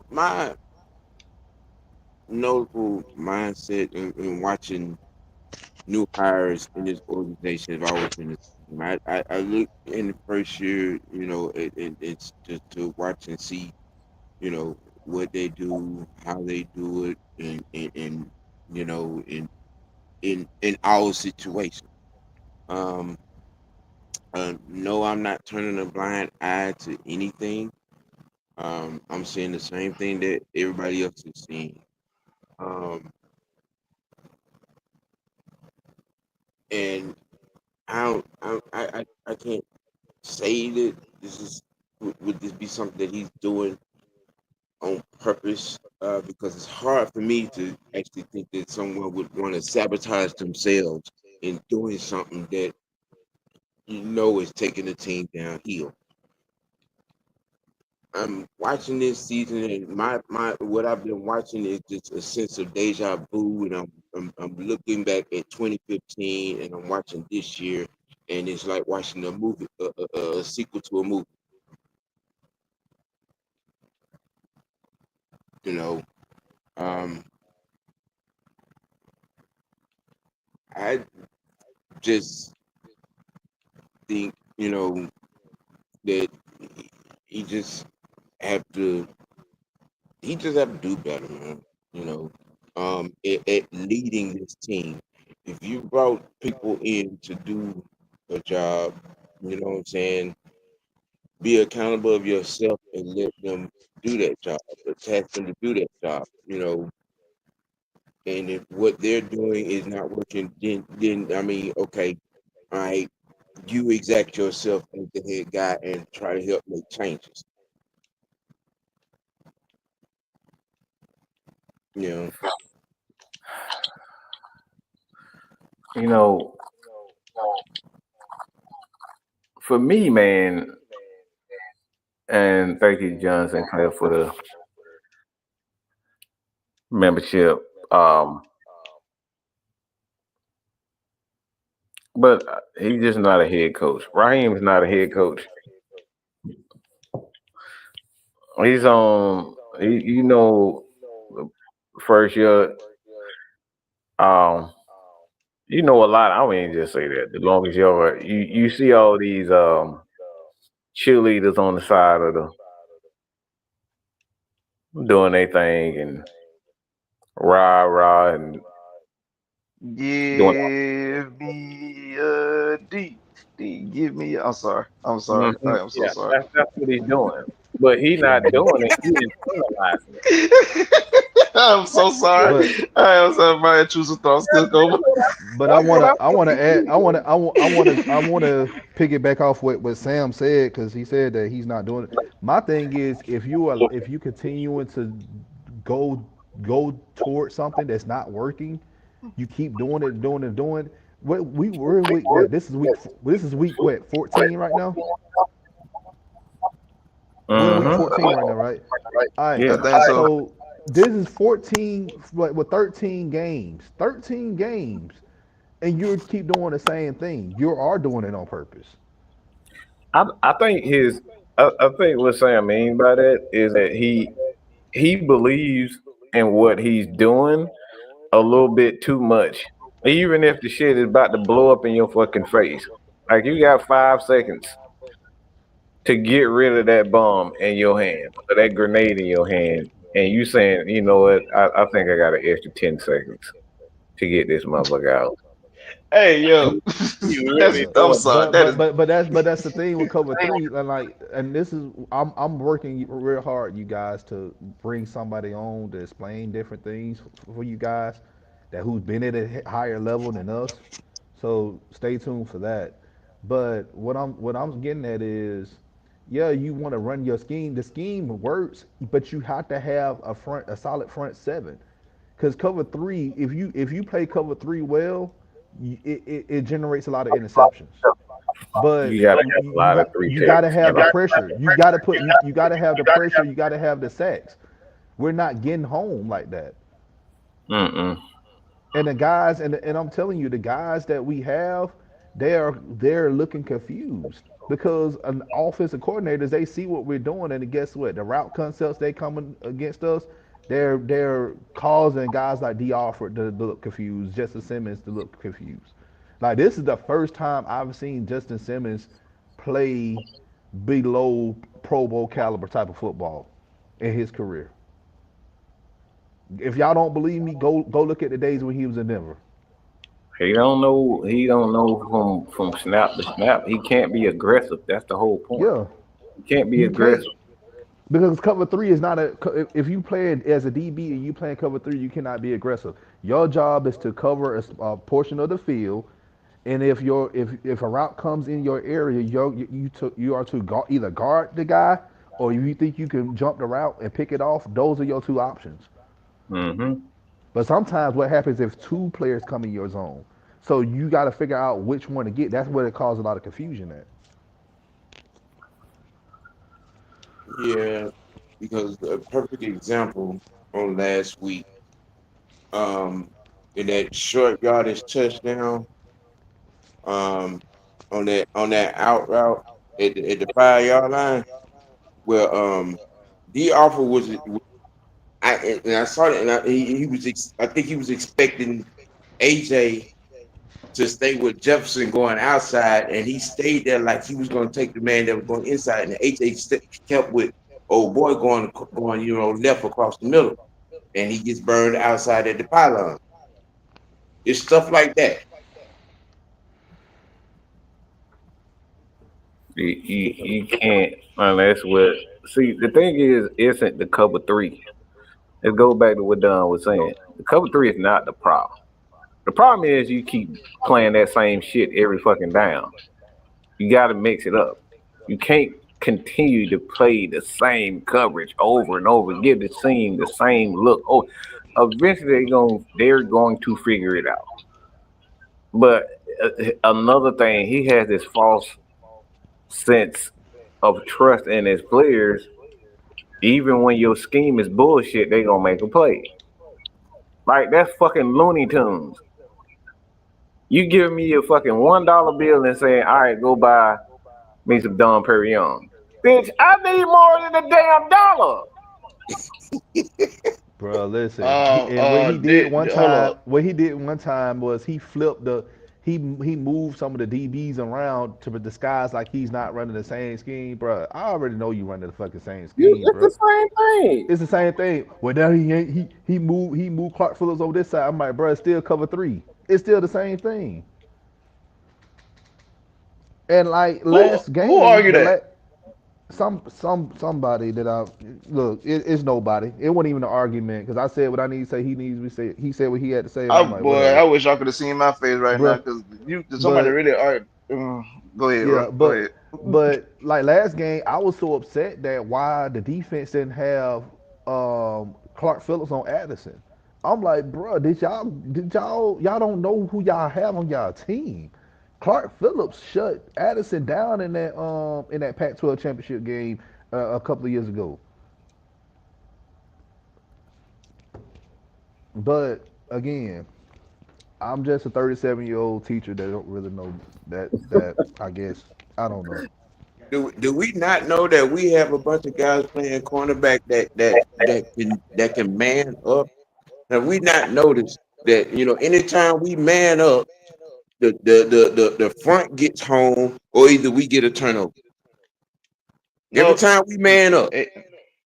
My notable mindset in watching new hires in this organization have always been the same. I look in the first year, it's just to watch and see, what they do, how they do it, and in our situation. Um, no, I'm not turning a blind eye to anything. I'm seeing the same thing that everybody else is seeing. Um, and I can't say that this is would this be something that he's doing on purpose, because it's hard for me to actually think that someone would want to sabotage themselves in doing something that is taking the team downhill. I'm watching this season, and my what I've been watching is just a sense of deja vu, and I'm looking back at 2015, and I'm watching this year, and it's like watching a movie, a sequel to a movie. You know, um, I just think that he just have to he just have to do better, man. You know, at leading this team. If you brought people in to do a job, you know what I'm saying, be accountable of yourself and let them do that job, or task them to do that job, and if what they're doing is not working, then I mean, okay, all right, you exact yourself as the head guy and try to help make changes. You know, You know, for me, man, and thank you, John Sinclair, for the membership. Um, but he's just not a head coach. Raheem is not a head coach. He's on. First year. Um, a lot. I mean, just say that. The longest you see all these cheerleaders on the side of the doing their thing and rah rah and doing. Give me a D. D. Give me. I'm sorry. I'm sorry. I am so Yeah, sorry. that's what he's doing. But he's not doing it. He's internalizing it. I'm so sorry. But I am sorry. My intrusive thoughts took over. but I wanna add I wanna piggyback off what Sam said because he said that he's not doing it. My thing is if you continuing to go go towards something that's not working, you keep doing it and doing it and doing it. We're in week what? This is week what? 14 right now. We're in week 14 right now, right? All right. I Yeah. think so. So this is 14 with 13 games. 13 games, and you keep doing the same thing. You are doing it on purpose. I think I think what Sam mean by that is that he believes in what he's doing a little bit too much. Even if the shit is about to blow up in your fucking face. Like you got 5 seconds to get rid of that bomb in your hand or that grenade in your hand. And you saying, you know what, I think I got an extra 10 seconds to get this motherfucker out. Hey, yo, You that's really Yeah, I'm doing sorry. That is but that's the thing with cover three, and this is I'm working real hard, you guys, to bring somebody on to explain different things for you guys that who's been at a higher level than us. So stay tuned for that. But what I'm getting at is, yeah, you want to run your scheme. The scheme works, but you have to have a solid front seven. Because cover three, if you play cover three well, it generates a lot of interceptions. But You gotta you, have a you lot of got three you got to techs. have the pressure. You got to have the pressure. You got to have the sacks. We're not getting home like that. Mm-mm. And the guys, and I'm telling you, the guys that we have, they're looking confused because an offensive coordinators, they see what we're doing, and guess what? The route concepts they coming against us, they're causing guys like D. Alford to look confused, Justin Simmons to look confused. Like this is the first time I've seen Justin Simmons play below Pro Bowl caliber type of football in his career. If y'all don't believe me, go look at the days when he was in Denver. He don't know. He don't know from snap to snap. He can't be aggressive. That's the whole point. Yeah, He can't be you can't aggressive. because cover three is not a. If you play it as a DB and you playing cover three, you cannot be aggressive. Your job is to cover a portion of the field, and if a route comes in your area, you are to either guard the guy or if you think you can jump the route and pick it off. Those are your two options. Mm-hmm. But sometimes what happens if two players come in your zone, so you got to figure out which one to get. That's where it causes a lot of confusion at. Yeah, because a perfect example on last week, um, in that short yardage touchdown, um, on that out route at the 5 yard line, where D offer was I saw it and he was I think he was expecting AJ to stay with Jefferson going outside, and he stayed there like he was going to take the man that was going inside, and AJ kept with old boy going left across the middle, and he gets burned outside at the pylon. It's stuff like that. You can't unless with. See, the thing is, isn't the cover three. Let's go back to what Don was saying. The cover three is not the problem. The problem is you keep playing that same shit every fucking down. You got to mix it up. You can't continue to play the same coverage over and over, give the team the same look. Oh, eventually they're going to figure it out. But another thing, he has this false sense of trust in his players. Even when your scheme is bullshit, they gonna make a play. Like that's fucking Looney Tunes. You give me a fucking $1 bill and saying, "All right, go buy me some Dom Perignon." Bitch, I need more than a damn dollar. Bro, listen. And what he did one hold time, up. was he flipped he moved some of the DBs around to disguise like he's not running the same scheme, bro. I already know you running the fucking same scheme, It's the bro. same thing. It's the same thing. Well, now he ain't he moved Clark Phillips over this side. I'm like, bro, it's still cover three. It's still the same thing. And like last Who game, argued that? somebody that I look, it's nobody. It wasn't even an argument because I said what I need to say. He needs to say. He said what he had to say, and I'm like, Boy, whatever, I wish y'all could have seen my face right now bruh. because somebody But really argued. Go ahead, bro. yeah, Go but ahead. but like last game, I was so upset that why the defense didn't have Clark Phillips on Addison. I'm like, bro, y'all don't know who y'all have on y'all team. Clark Phillips shut Addison down in that Pac-12 championship game a couple of years ago. But again, I'm just a 37-year-old teacher that don't really know that I guess I don't know. Do we not know that we have a bunch of guys playing cornerback that can man up? Have we not noticed that anytime we man up, the front gets home, or either we get a turnover. Every No, time we man up.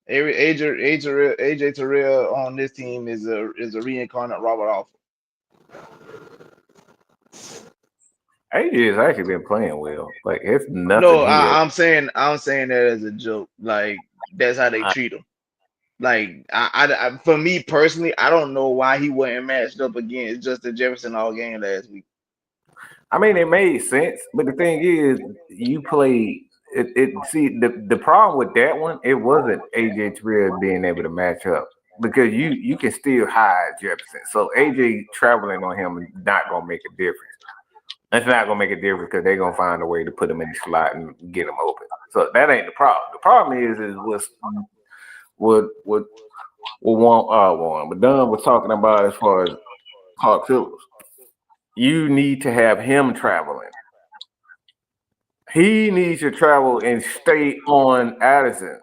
AJ Terrell on this team is a reincarnate Robert Alford. AJ has actually been playing well. Like it's nothing No, here. I'm saying that as a joke. Like that's how they treat him. Like for me personally, I don't know why he wasn't matched up against Justin Jefferson all game last week. I mean, it made sense, but the thing is, you play it. See, the problem with that one, it wasn't AJ Terrell being able to match up because you can still hide Jefferson. So AJ traveling on him is not gonna make a difference. It's not gonna make a difference because they're gonna find a way to put him in the slot and get him open. So that ain't the problem. The problem is what what Dunn was talking about as far as Clark Phillips. You need to have him traveling. He needs to travel and stay on Addison.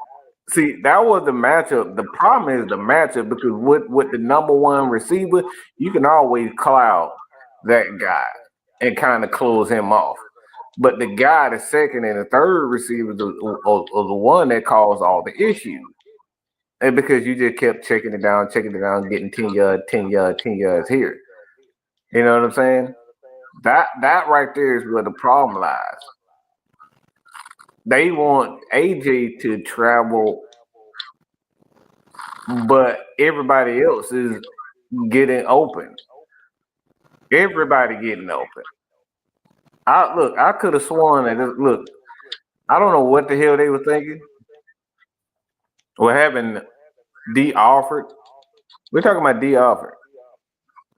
See, that was the matchup. The problem is the matchup because with the number one receiver, you can always cloud that guy and kind of close him off. But the guy, the second and the third receivers are the one that caused all the issues. And because you just kept checking it down, getting 10 yards, 10 yards, 10 yards here. You know what I'm saying? That right there is where the problem lies. They want AJ to travel, but everybody else is getting open. Everybody getting open. I could have sworn that I don't know what the hell they were thinking. We're having D Alford. We're talking about D Alford.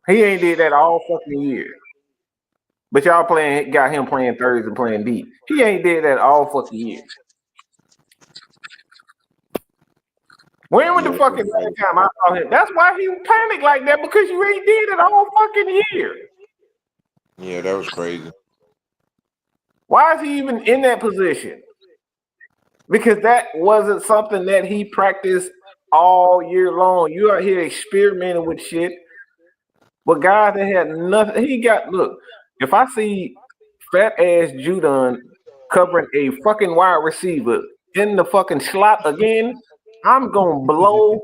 He ain't did that all fucking year. But y'all got him playing thirds and playing D. He ain't did that all fucking year. When was the fucking last time I saw him? That's why he panicked like that because you ain't did it all fucking year. Yeah, that was crazy. Why is he even in that position? Because that wasn't something that he practiced all year long. You out here experimenting with shit. But guys that had nothing, if I see fat ass Judon covering a fucking wide receiver in the fucking slot again, I'm gonna blow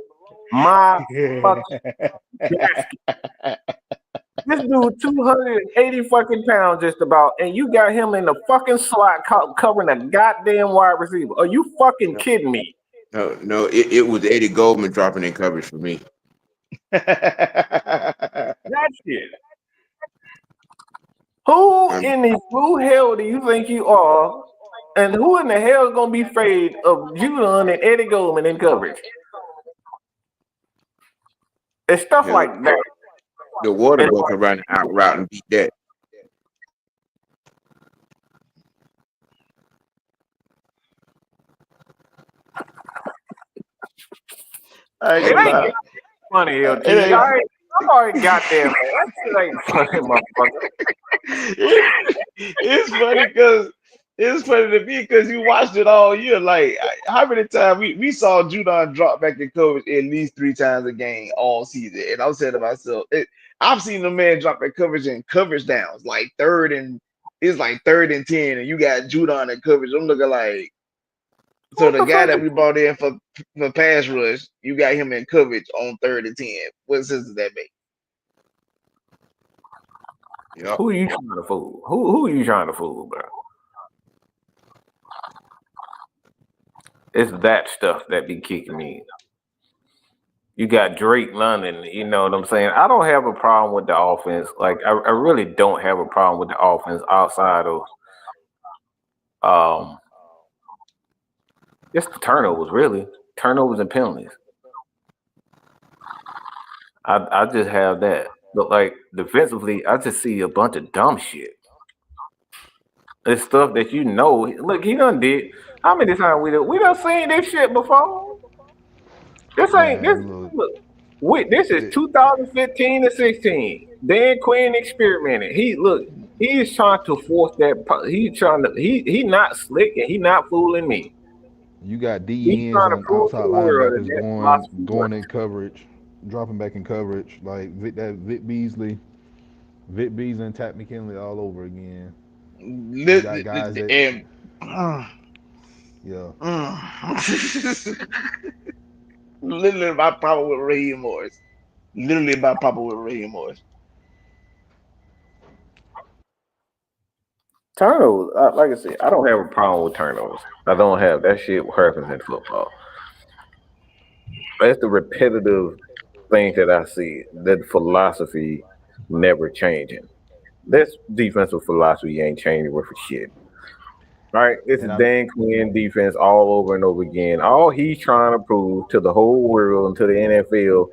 my fucking gasket. This dude 280 fucking pounds just about, and you got him in the fucking slot covering a goddamn wide receiver. Are you fucking kidding me? No, it was Eddie Goldman dropping in coverage for me. That shit. Who hell do you think you are? And who in the hell is gonna be afraid of Judon and Eddie Goldman in coverage? It's stuff like that. The water boy can run out route and beat that. I ain't gonna lie. Funny, LT. I already got there, man. That shit ain't funny, motherfucker. It's funny to me because you watched it all year. Like, how many times we saw Judon drop back in coverage at least 3 times a game all season, and I'm saying to myself, I've seen the man drop back coverage in coverage downs, like third and 10, and you got Judon in coverage. I'm looking like, so the guy that we brought in for pass rush, you got him in coverage on 3rd and 10. What sense does that make? Yep. Who are you trying to fool? Who are you trying to fool, bro? It's that stuff that be kicking me. You got Drake London, you know what I'm saying? I don't have a problem with the offense. Like, I really don't have a problem with the offense outside of just the turnovers, really. Turnovers and penalties. I just have that. But like defensively, I just see a bunch of dumb shit. It's stuff that you know. Look, he done did. How many times we done seen this shit before? This ain't this. Man, look, Look, this is it, 2015 to 16. Dan Quinn experimented. He is trying to force that. He's trying to. He not slick and he not fooling me. you got He's DNs trying to and prove to outside the world that linebackers that going philosophy going works. in coverage, dropping back in coverage like Vic Beasley and Pat McKinley all over again. You got guys that, And yeah. literally my problem with Raheem Morris. Literally my problem with Raheem Morris. Turnovers, like I said, I don't have a problem with turnovers. I don't have that shit happens in football. That's the repetitive thing that I see. That philosophy never changing. This defensive philosophy ain't changing with shit. Right? This is And I'm Dan Quinn defense all over and over again. All he's trying to prove to the whole world and to the NFL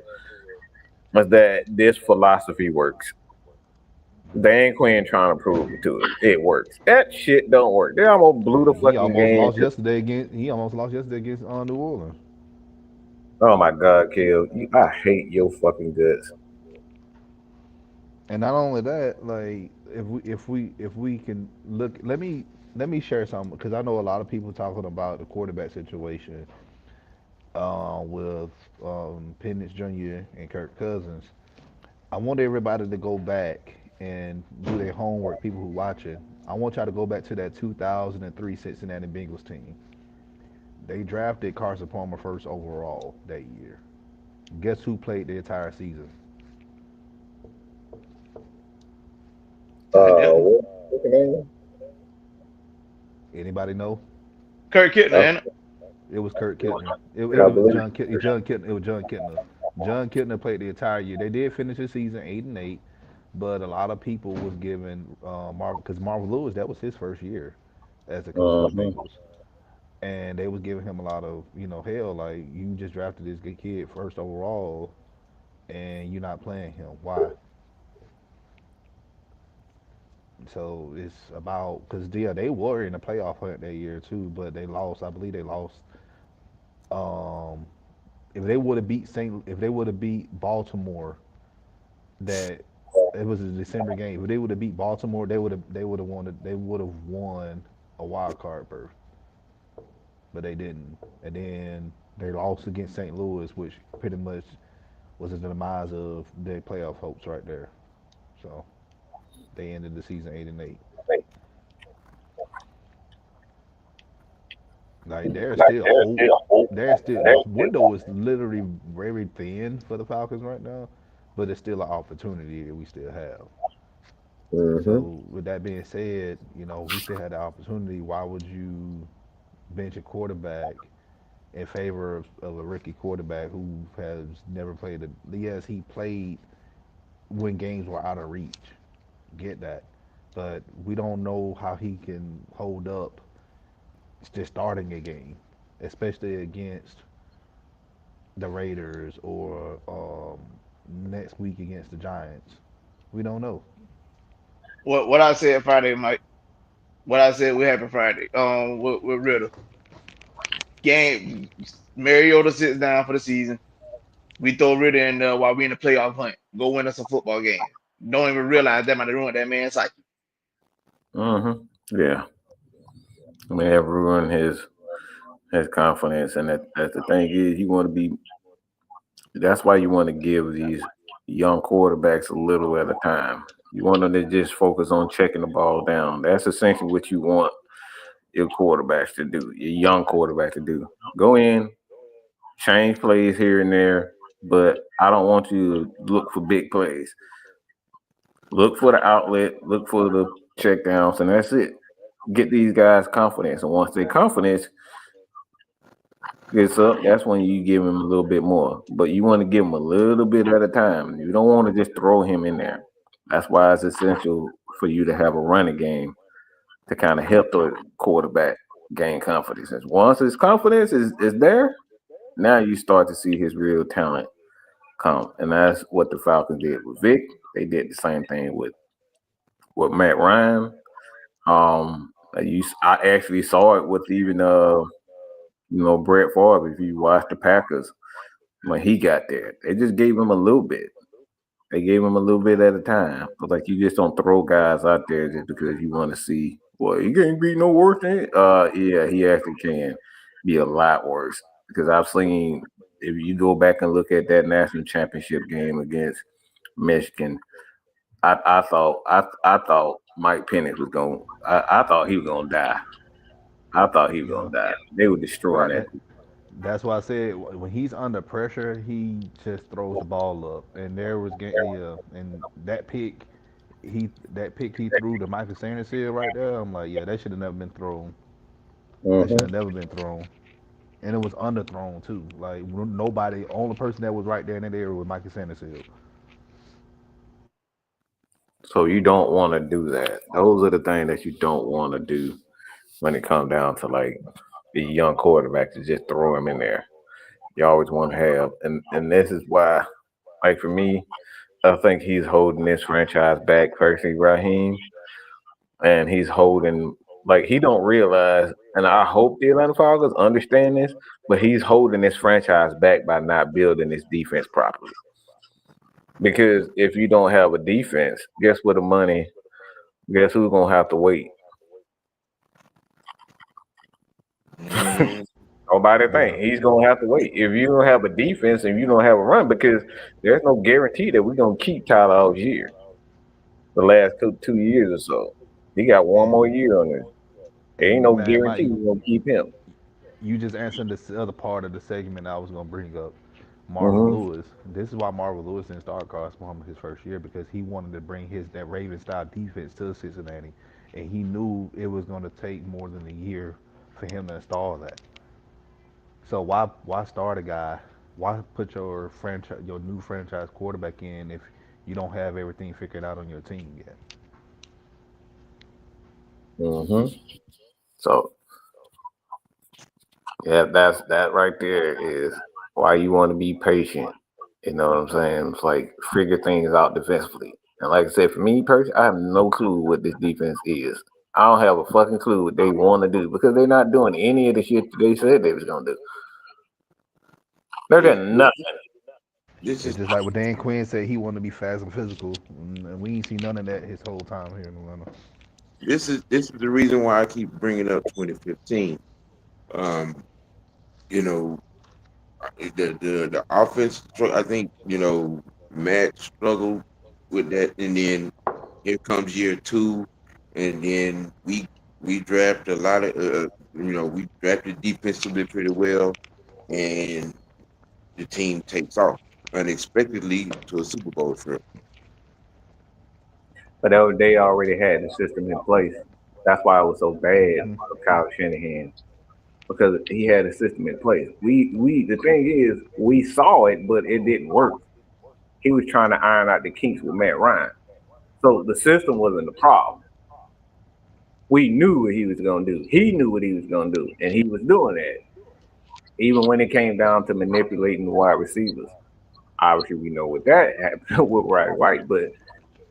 is that this philosophy works. Dan Quinn trying to prove it to us. It works. That shit don't work. They almost blew the he fucking almost game. lost yesterday against New Orleans. Oh my God, Kel. I hate your fucking guts. And not only that, like if we can look, let me share something because I know a lot of people talking about the quarterback situation with Penix Jr. and Kirk Cousins. I want everybody to go back and do their homework. People who watching, I want y'all to go back to that 2003 Cincinnati Bengals team. They drafted Carson Palmer first overall that year. Guess who played the entire season? What's the name? Anybody know? Kirk Kittle, It was Kirk Kittner. It I was believe. John Kittner. It was John Kittner. John Kittner played the entire year. They did finish the season 8-8, but a lot of people was giving Marvin because Marvin Lewis, that was his first year as a coach of the Uh-huh. Bengals, and they was giving him a lot of hell. Like, you just drafted this good kid first overall, and you're not playing him. Why? So it's about because they were in the playoff hunt that year too, but they lost. I believe they lost. Um, if they would have beat if they would have beat Baltimore, that it was a December game. If they would have beat Baltimore, they would have won a wild card berth, but they didn't. And then they lost against St. Louis, which pretty much was the demise of their playoff hopes right there. So they ended the season 8-8. Like, there's still hope. There's still the window is literally very thin for the Falcons right now, but it's still an opportunity that we still have. Mm-hmm. So with that being said, we still had the opportunity. Why would you bench a quarterback in favor of a rookie quarterback who has never played yes, he played when games were out of reach. Get that. But we don't know how he can hold up just starting a game, especially against the Raiders or next week against the Giants. We don't know. what I said Friday, Mike. What I said we happen Friday. With Ritter. Game Mariota sits down for the season. We throw Ritter in there while we in the playoff hunt. Go win us a football game. Don't even realize that might ruin that man's psyche. Mm-hmm. Yeah. I mean, have ruined his confidence, and that's the thing is, you want to be. That's why you want to give these young quarterbacks a little at a time. You want them to just focus on checking the ball down. That's essentially what you want your quarterbacks to do, your young quarterback to do. Go in, change plays here and there, but I don't want you to look for big plays. Look for the outlet, look for the check downs, and that's it. Get these guys confidence. And once their confidence gets up, that's when you give him a little bit more. But you want to give him a little bit at a time. You don't want to just throw him in there. That's why it's essential for you to have a running game to kind of help the quarterback gain confidence. And once his confidence is there, now you start to see his real talent come, and that's what the Falcons did with Vic. They did the same thing with Matt Ryan. I actually saw it with even Brett Favre. If you watch the Packers when he got there, they just gave him a little bit. They gave him a little bit at a time. But like you just don't throw guys out there just because you want to see. Well, he can't be no worse than it. Yeah, he actually can be a lot worse because I've seen. If you go back and look at that national championship game against Michigan, I thought Mike Penix was going. I thought he was going to die. I thought he was going to die. They were destroying that. That's why I said when he's under pressure, he just throws the ball up. And there was and that pick he threw to Michael Sanders right there. I'm like, yeah, that should have never been thrown. That should have never been thrown. And it was underthrown too. Like nobody, only person that was right there in that area was Michael Sanders. So you don't want to do that. Those are the things that you don't want to do when it comes down to like the young quarterback to just throw him in there. You always want to have, and this is why, like for me, I think he's holding this franchise back, personally, Raheem, and he's holding like he don't realize, and I hope the Atlanta Falcons understand this, but he's holding this franchise back by not building this defense properly. Because if you don't have a defense, guess who's gonna have to wait? Nobody think he's gonna have to wait. If you don't have a defense and you don't have a run, because there's no guarantee that we're gonna keep Tyler Algier the last two years or so. He got one more year on it. There ain't no guarantee we're gonna keep him. You just answered this other part of the segment I was gonna bring up. Marvin Lewis. This is why Marvin Lewis didn't start Carson Palmer his first year, because he wanted to bring that Raven style defense to Cincinnati, and he knew it was going to take more than a year for him to install that. So why start a guy? Why put your new franchise quarterback in if you don't have everything figured out on your team yet? So yeah, that right there is why you want to be patient. You know what I'm saying? It's like figure things out defensively. And like I said, for me personally, I have no clue what this defense is. I don't have a fucking clue what they want to do because they're not doing any of the shit they said they was gonna do. They're doing nothing. It's just like what Dan Quinn said, he wanted to be fast and physical, and we ain't seen none of that his whole time here in Atlanta. This is the reason why I keep bringing up 2015. The offense, I think, Matt struggled with that, and then here comes year 2, and then we draft a lot of we drafted defensively pretty well, and the team takes off unexpectedly to a Super Bowl trip. But they already had the system in place. That's why it was so bad for Kyle Shanahan. Because he had a system in place. The thing is, we saw it, but it didn't work. He was trying to iron out the kinks with Matt Ryan. So the system wasn't the problem. We knew what he was going to do. He knew what he was going to do, and he was doing that. Even when it came down to manipulating the wide receivers. Obviously, we know what that happened with White, but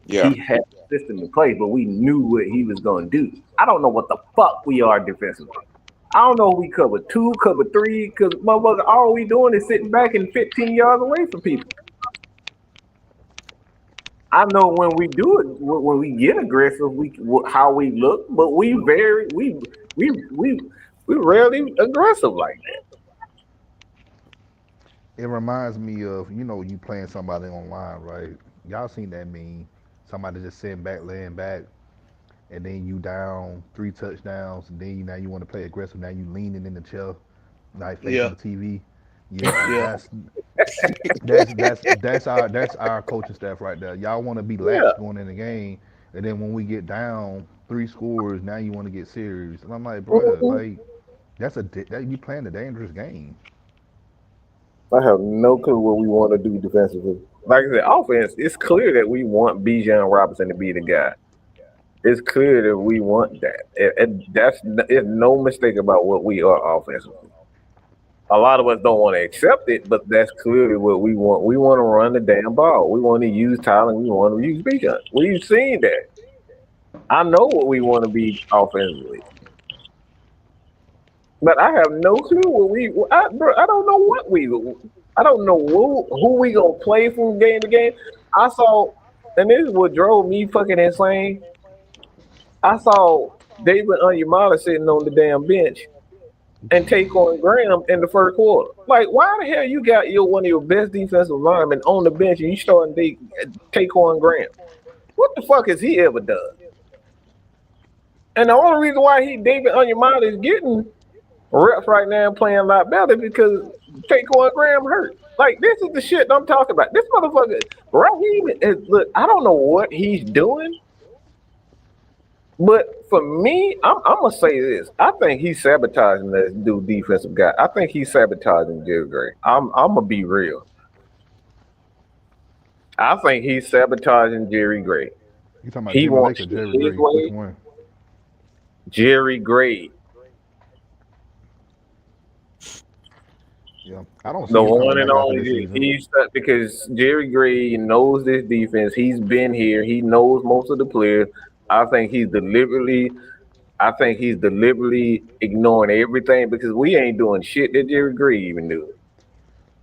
he had the system in place, but we knew what he was going to do. I don't know what the fuck we are defensively. I don't know if we cover 2, cover 3, because motherfucker, all we doing is sitting back and 15 yards away from people. I know when we do it, when we get aggressive, how we look, but we rarely aggressive like that. It reminds me of you playing somebody online, right? Y'all seen that meme? Somebody just sitting back, laying back. And then you down 3 touchdowns, and then now you want to play aggressive. Now you leaning in the chair, like facing the TV. Yeah. That's our coaching staff right there. Y'all want to be lax going in the game, and then when we get down 3 scores, now you want to get serious. And I'm like, bro, like you playing a dangerous game. I have no clue what we want to do defensively. Like I said, offense, it's clear that we want Bijan Robinson to be the guy. It's clear that we want that. It's no mistake about what we are offensively. A lot of us don't want to accept it, but that's clearly what we want. We want to run the damn ball. We want to use talent. We want to use Bijan. We've seen that. I know what we want to be offensively, but I have no clue what I don't know what we. I don't know who we gonna play from game to game. I saw, and this is what drove me fucking insane. I saw David Onyemata sitting on the damn bench and take on Graham in the first quarter. Like, why the hell you got one of your best defensive linemen on the bench and you starting to take on Graham? What the fuck has he ever done? And the only reason why David Onyemata is getting reps right now and playing a lot better because Taquan Graham hurt. Like, this is the shit I'm talking about. This motherfucker, Raheem, look, I don't know what he's doing, but for me, I'm gonna say this. I think he's sabotaging this dude defensive guy. I think he's sabotaging Jerry Gray. I'm gonna be real. I think he's sabotaging Jerry Gray. You talking about Jimmy Lake or Jerry Gray? Which one? Jerry Gray. Yeah, I don't see the one and only. He's because Jerry Gray knows this defense. He's been here. He knows most of the players. I think he's deliberately ignoring everything because we ain't doing shit that Jerry Gray even knew.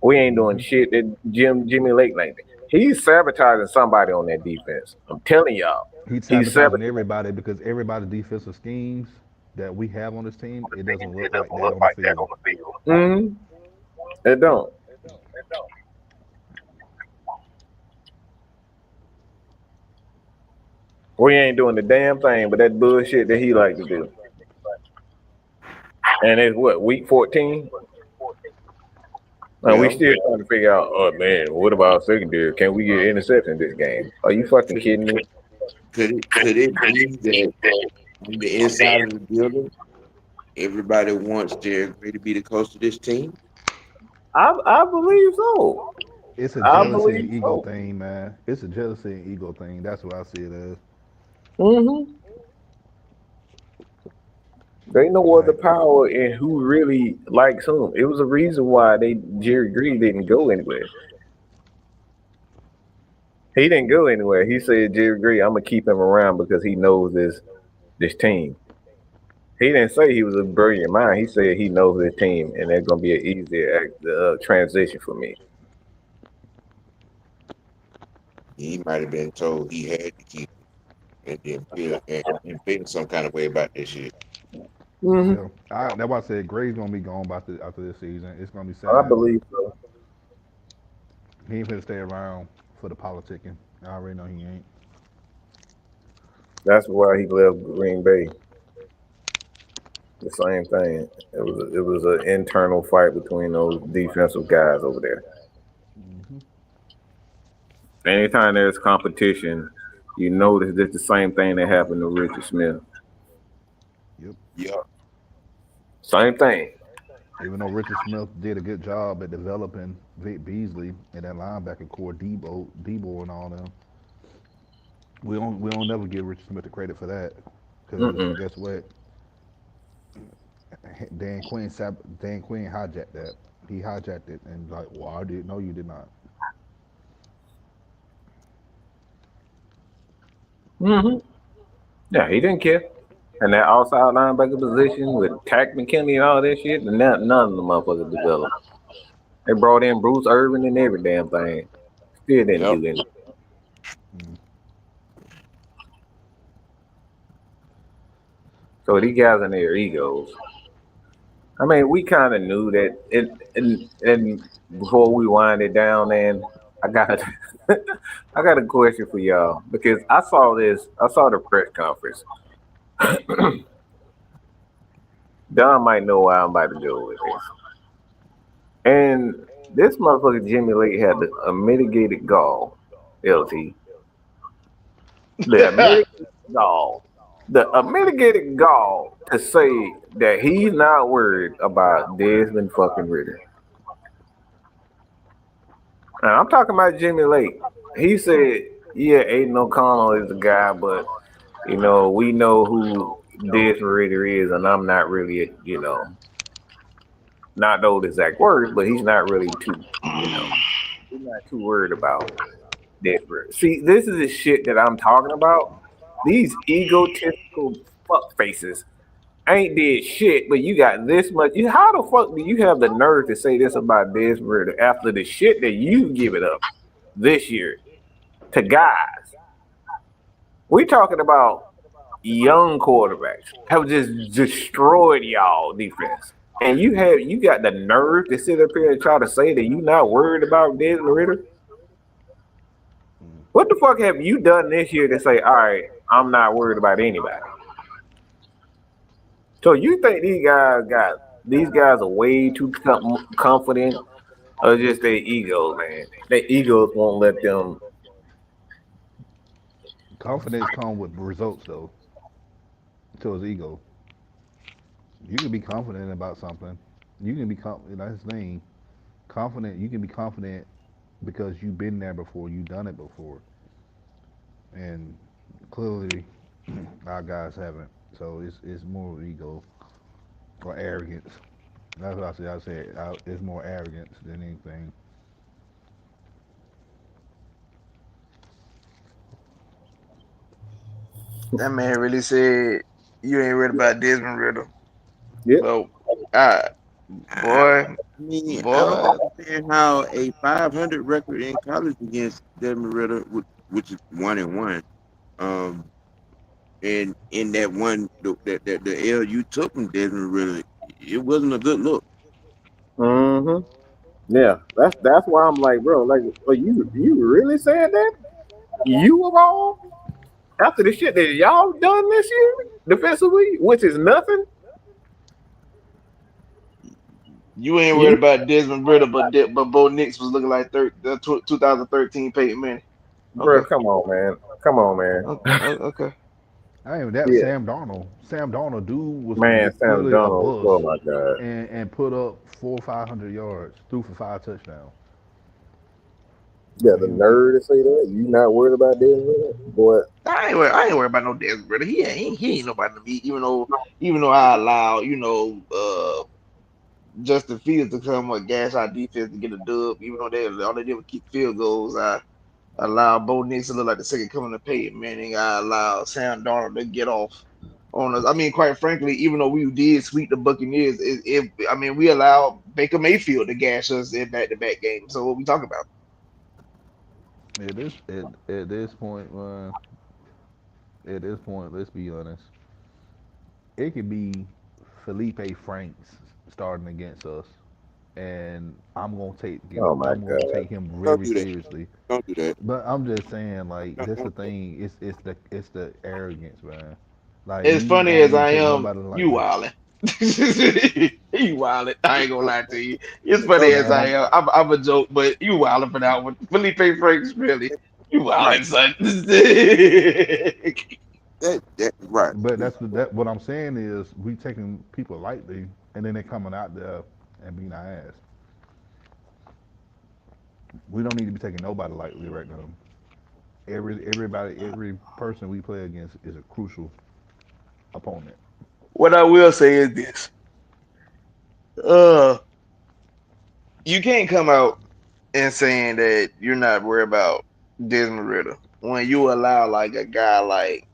We ain't doing shit that Jimmy Lake like. He's sabotaging somebody on that defense. I'm telling y'all. He's sabotaging everybody because everybody's defensive schemes that we have on this team, it doesn't look like that on the field. Mm-hmm. It don't. We ain't doing the damn thing, but that bullshit that he like to do. And it's what, week 14? And we still trying to figure out, oh man, what about secondary? Can we get interception this game? Are you fucking kidding me? Could it be that on the inside of the building, everybody wants Jerry Gray to be the coach of this team? I believe so. It's a jealousy and ego thing, man. It's a jealousy and ego thing. That's what I see it as. Mm-hmm. They know what the power and who really likes whom. It was a reason why Jerry Gray didn't go anywhere. He didn't go anywhere. He said, Jerry Gray, I'm gonna keep him around because he knows this team. He didn't say he was a brilliant mind. He said he knows his team, and it's gonna be an easier transition for me. He might have been told he had to keep him and feel some kind of way about this shit. Mm-hmm. Yeah. That's why I said Gray's gonna be gone after this season. It's gonna be sad. I believe so. He ain't gonna stay around for the politicking. I already know he ain't. That's why he left Green Bay. The same thing. It was an internal fight between those defensive guys over there. Mm-hmm. Anytime there's competition, you notice it's the same thing that happened to Richard Smith. Yep. Same thing. Even though Richard Smith did a good job at developing Vic Beasley and that linebacker core, Debo and all them, we don't never give Richard Smith the credit for that. Because guess what? Dan Quinn hijacked that. He hijacked it and like, well, I didn't know you did not. Mm-hmm. Yeah, he didn't care. And that outside linebacker position with Tack McKinley and all that shit, and none of the motherfuckers developed. They brought in Bruce Irvin and every damn thing. Still didn't do anything. So these guys in their egos. I mean, we kind of knew that. And before we wind it down, and I got a question for y'all because I saw the press conference. Don might know why I'm about to go with this. And this motherfucker Jimmy Lake had a mitigated gall, LT. A mitigated gall to say that he's not worried about Desmond fucking Ridder. Now, I'm talking about Jimmy Lake. He said, yeah, Aiden O'Connell is the guy, but, you know, we know who Desmond Ridder is, and I'm not really, you know. Not those exact words, but he's not really too, you know, he's not too worried about this. See, this is the shit that I'm talking about. These egotistical fuck faces ain't did shit, but you got this much. How the fuck do you have the nerve to say this about Desmond Ridder after the shit that you give it up this year to guys? We talking about young quarterbacks have just destroyed y'all defense. And you got the nerve to sit up here and try to say that you not worried about Desmond Ridder? What the fuck have you done this year to say, all right, I'm not worried about anybody? So you think these guys are way too confident, or just their egos, man? Their egos won't let them. Confidence comes with results, though. So it's ego. You can be confident about something. You can be confident. That's the thing. Confident. You can be confident because you've been there before. You've done it before, and clearly, our guys haven't. So it's more ego or arrogance. That's what I said. It's more arrogance than anything. That man really said you ain't read about Desmond Ridder. Yep. So, I boy, mean, I boy, don't understand how a 500 record in college against Desmond Ridder, which is 1-1, and in that one, the L you took from Desmond Ridder, it wasn't a good look. Mm-hmm. Yeah, that's why I'm like, bro, like, are you really saying that? You of all after the shit that y'all done this year defensively, which is nothing. you ain't worried You, about Desmond Ridder, but Bo Nix was looking like 2013 Peyton Manning. bro, Okay, come on, man, come on, man. okay. I ain't that Yeah, Sam Darnold. Sam Darnold, dude was man, Sam clearly a Donald. bust Oh my god. and put up 400 or 500 yards, threw for 5 touchdowns. Yeah, And the nerve to say that. You not worried about this, boy? I ain't worried about no Desmond Ridder. He ain't nobody to me. Even though I allow Justin Fields to come with gas our defense to get a dub. Even though all they did was kick field goals, I allow Bo Nix to look like the second coming of Peyton Manning. I allow Sam Darnold to get off on us. I mean, quite frankly, even though we did sweep the Buccaneers, we allowed Baker Mayfield to gash us in back-to-back games. So what we talking about? at this point, let's be honest. It could be Felipe Franks starting against us, and Oh my I'm gonna god. take him Don't very do that. seriously. Don't do that. But I'm just saying, like, Don't, that's the don't do thing. It's the arrogance, man. Like, As you funny don't as need to I take am, nobody you lightly. wildin'. You wildin'. I ain't gonna lie to you. As that. funny Don't as Man, I am, I'm a joke, but you wildin' for that one. Felipe Franks, really. You right. wildin', son. That right. but that what I'm saying is we taking people lightly, and then they coming out there and being our ass. We don't need to be taking nobody lightly right now. Every person we play against is a crucial opponent. What I will say is this. Uh, you can't come out and saying that you're not worried about Desmond Ridder when you allow like a guy like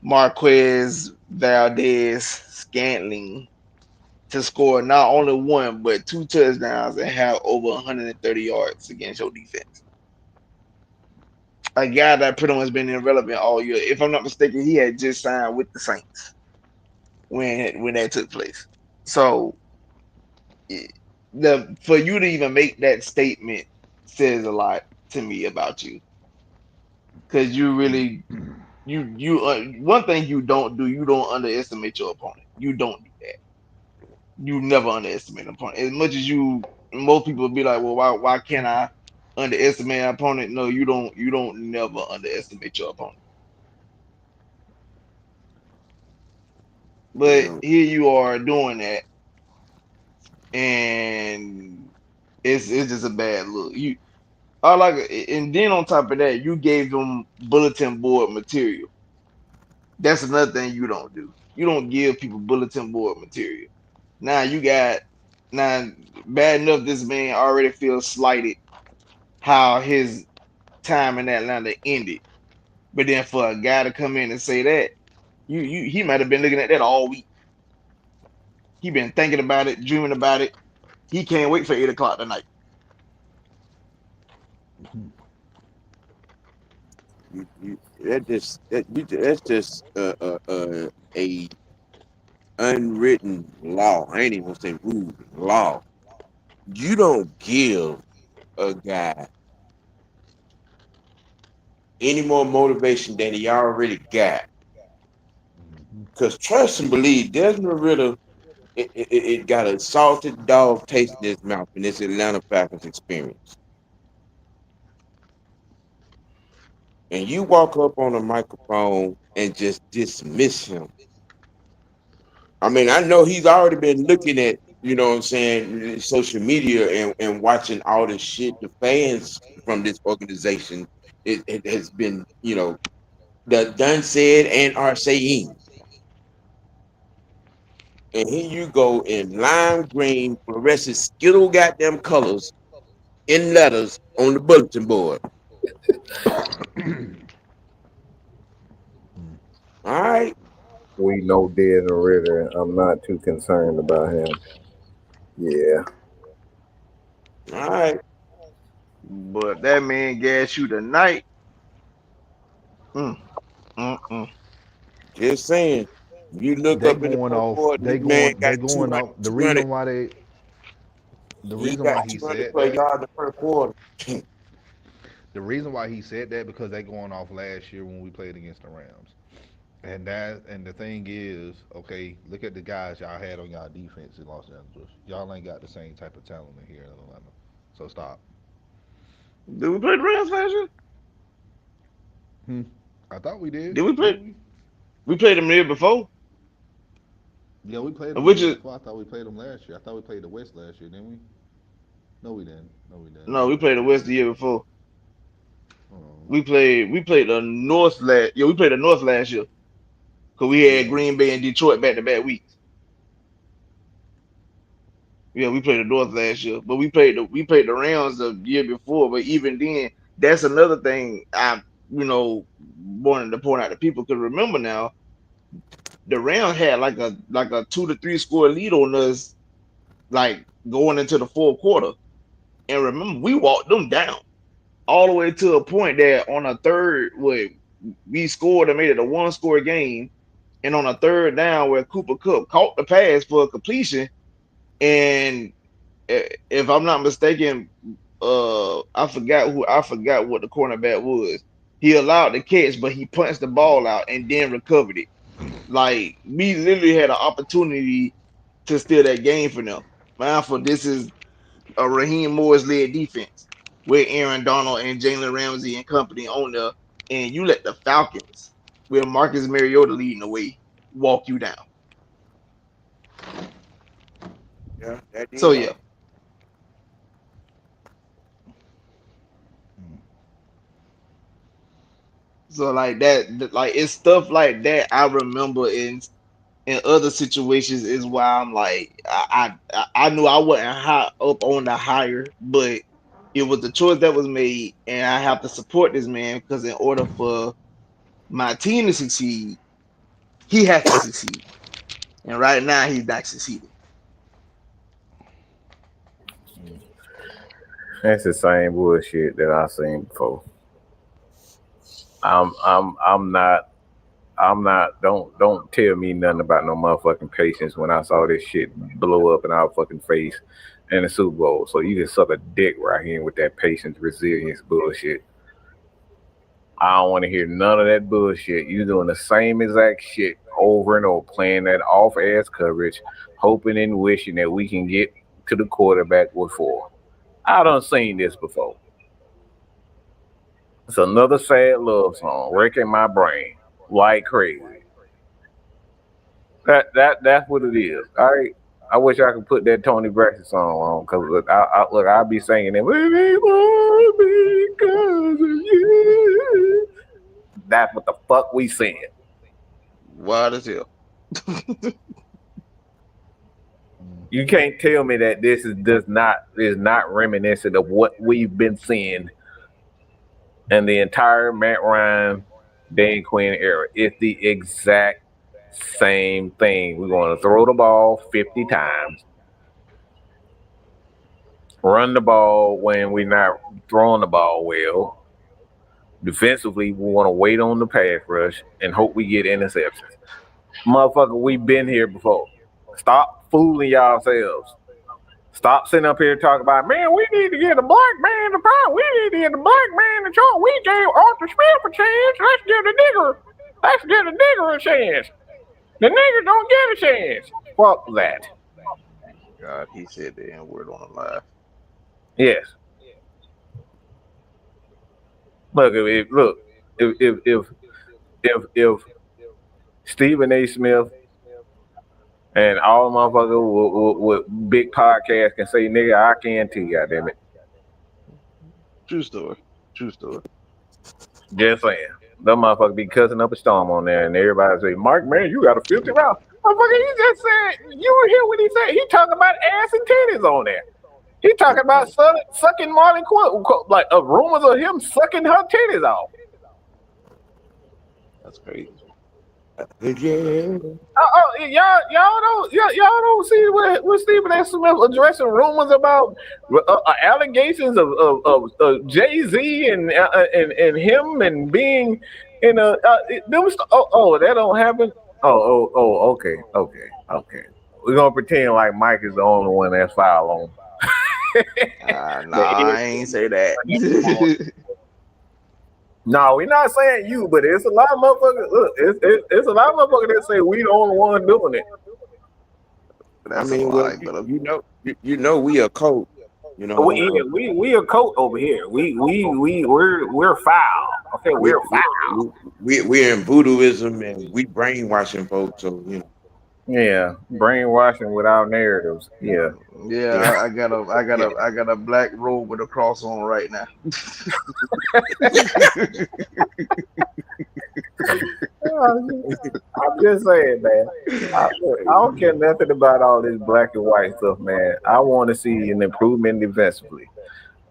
Marquez Valdez Scantling to score not only one but two touchdowns and have over 130 yards against your defense. A guy that pretty much been irrelevant all year. If I'm not mistaken, he had just signed with the Saints when that took place. So the for you to even make that statement says a lot to me about you because you really one thing you don't underestimate your opponent. You don't do that. You never underestimate an opponent. As much as most people be like, well, why can't I underestimate an opponent? No, you don't never underestimate your opponent. But Well, here you are doing that, and it's just a bad look. And then on top of that, you gave them bulletin board material. That's another thing you don't do. You don't give people bulletin board material. Now you got Now, bad enough this man already feels slighted how his time in Atlanta ended. But then for a guy to come in and say that, he might have been looking at that all week. He been thinking about it, dreaming about it. He can't wait for 8 o'clock tonight. That's just a unwritten law. I ain't even gonna say rule, law. You don't give a guy any more motivation than he already got. Because trust and believe, Desmond Ridder, it got a salted dog taste in his mouth in this Atlanta Falcons experience. And you walk up on a microphone and just dismiss him. I mean, I know he's already been looking at, you know what I'm saying, social media and watching all this shit. The fans from this organization, it has been, you know, the done said and are saying. And here you go in lime green fluorescent skittle goddamn colors in letters on the bulletin board. All right. We know Desmond Ridder. I'm not too concerned about him. Yeah. All right. But that man gas you tonight. Mm, mm, mm. Just saying. You look They up in the going front off. court, this man got They going 200, off. 200. The He reason got why he 200 said per that. yard in the first quarter. The reason why he said that because they going off last year when we played against the Rams. And the thing is, okay, look at the guys y'all had on y'all defense in Los Angeles. Y'all ain't got the same type of talent in here in Atlanta. So stop. Did we play the Rams last year? Hmm. I thought we did. Did we play? Didn't we? We played them the year before. Yeah, we played them the Which year is before. I thought we played them last year. I thought we played the West last year, didn't we? No, we didn't. No, we didn't. no, we played the West the year before. Oh. We played the North last. Yeah, we played the North last year because we had Yeah. Green Bay and Detroit back to back weeks. Yeah, we played the North last year, but we played the Rams the year before. But even then, that's another thing I wanted to point out to people. Because remember now, the Rams had like a 2 to 3 score lead on us, like going into the fourth quarter. And remember, we walked them down all the way to a point that on a third, where we scored and made it a 1 score game, and on a third down where Cooper Kupp caught the pass for a completion, and if I'm not mistaken, I forgot what the cornerback was. He allowed the catch, but he punched the ball out and then recovered it. Like we literally had an opportunity to steal that game for them. Mindful, this is a Raheem Morris led defense with Aaron Donald and Jalen Ramsey and company on there, and you let the Falcons, with Marcus Mariota leading the way, walk you down. Yeah, that So did yeah, happen. so like that, like it's stuff like that I remember in other situations is why I'm like I knew I wasn't high up on the hire, but it was the choice that was made, and I have to support this man because in order for my team to succeed, he has to succeed. And right now, he's not succeeding. That's the same bullshit that I seen before. I'm not. Don't tell me nothing about no motherfucking patience when I saw this shit blow up in our fucking face in the Super Bowl. So you can suck a dick right here with that patience, resilience bullshit. I don't want to hear none of that bullshit. You doing the same exact shit over and over, playing that off ass coverage, hoping and wishing that we can get to the quarterback with 4. I done seen this before. It's another sad love song, wrecking my brain like crazy. That's what it is. All right. I wish I could put that Tony Braxton song on because I'll be singing it. Because of you. That's what the fuck we saying. Wild as hell. You can't tell me that this is not reminiscent of what we've been seeing in the entire Matt Ryan, Dan Quinn era. It's the exact same thing. We're going to throw the ball 50 times, run the ball when we're not throwing the ball well. Defensively, we want to wait on the pass rush and hope we get interceptions. Motherfucker, we've been here before. Stop fooling yourselves. Stop sitting up here talking about, man, we need to get a black man the power. We need to get a black man the choice. We gave Arthur Smith a chance. Let's give the nigger a chance. The nigger don't get a chance. Fuck that. God, he said the N word on the live. Yes. Look, if Stephen A. Smith and all motherfuckers with big podcasts can say nigga, I can too, goddamn it. True story. Just saying. Them motherfuckers be cussing up a storm on there and everybody say, Mark, man, you got a 50 round. Motherfucker, he just said, you hear what he said? He talking about ass and titties on there. He talking about sucking Marley Quinn, like rumors of him sucking her titties off. That's crazy. Yeah. Y'all don't see what Stephen A. Smith addressing rumors about allegations of Jay-Z and him and being in a that don't happen. Okay. We're gonna pretend like Mike is the only one that's foul on. Nah, I ain't say that. No, we're not saying you, but it's a lot of motherfuckers. Look, it's a lot of motherfuckers that say we the only one doing it. That's you know, we a cult. You know, we a cult over here. We're foul. Okay, we're foul. We're in voodooism and we brainwashing folks. So you know. Yeah, brainwashing without narratives. Yeah. I got a black robe with a cross on right now. I'm just saying, man. I don't care nothing about all this black and white stuff, man. I want to see an improvement defensively,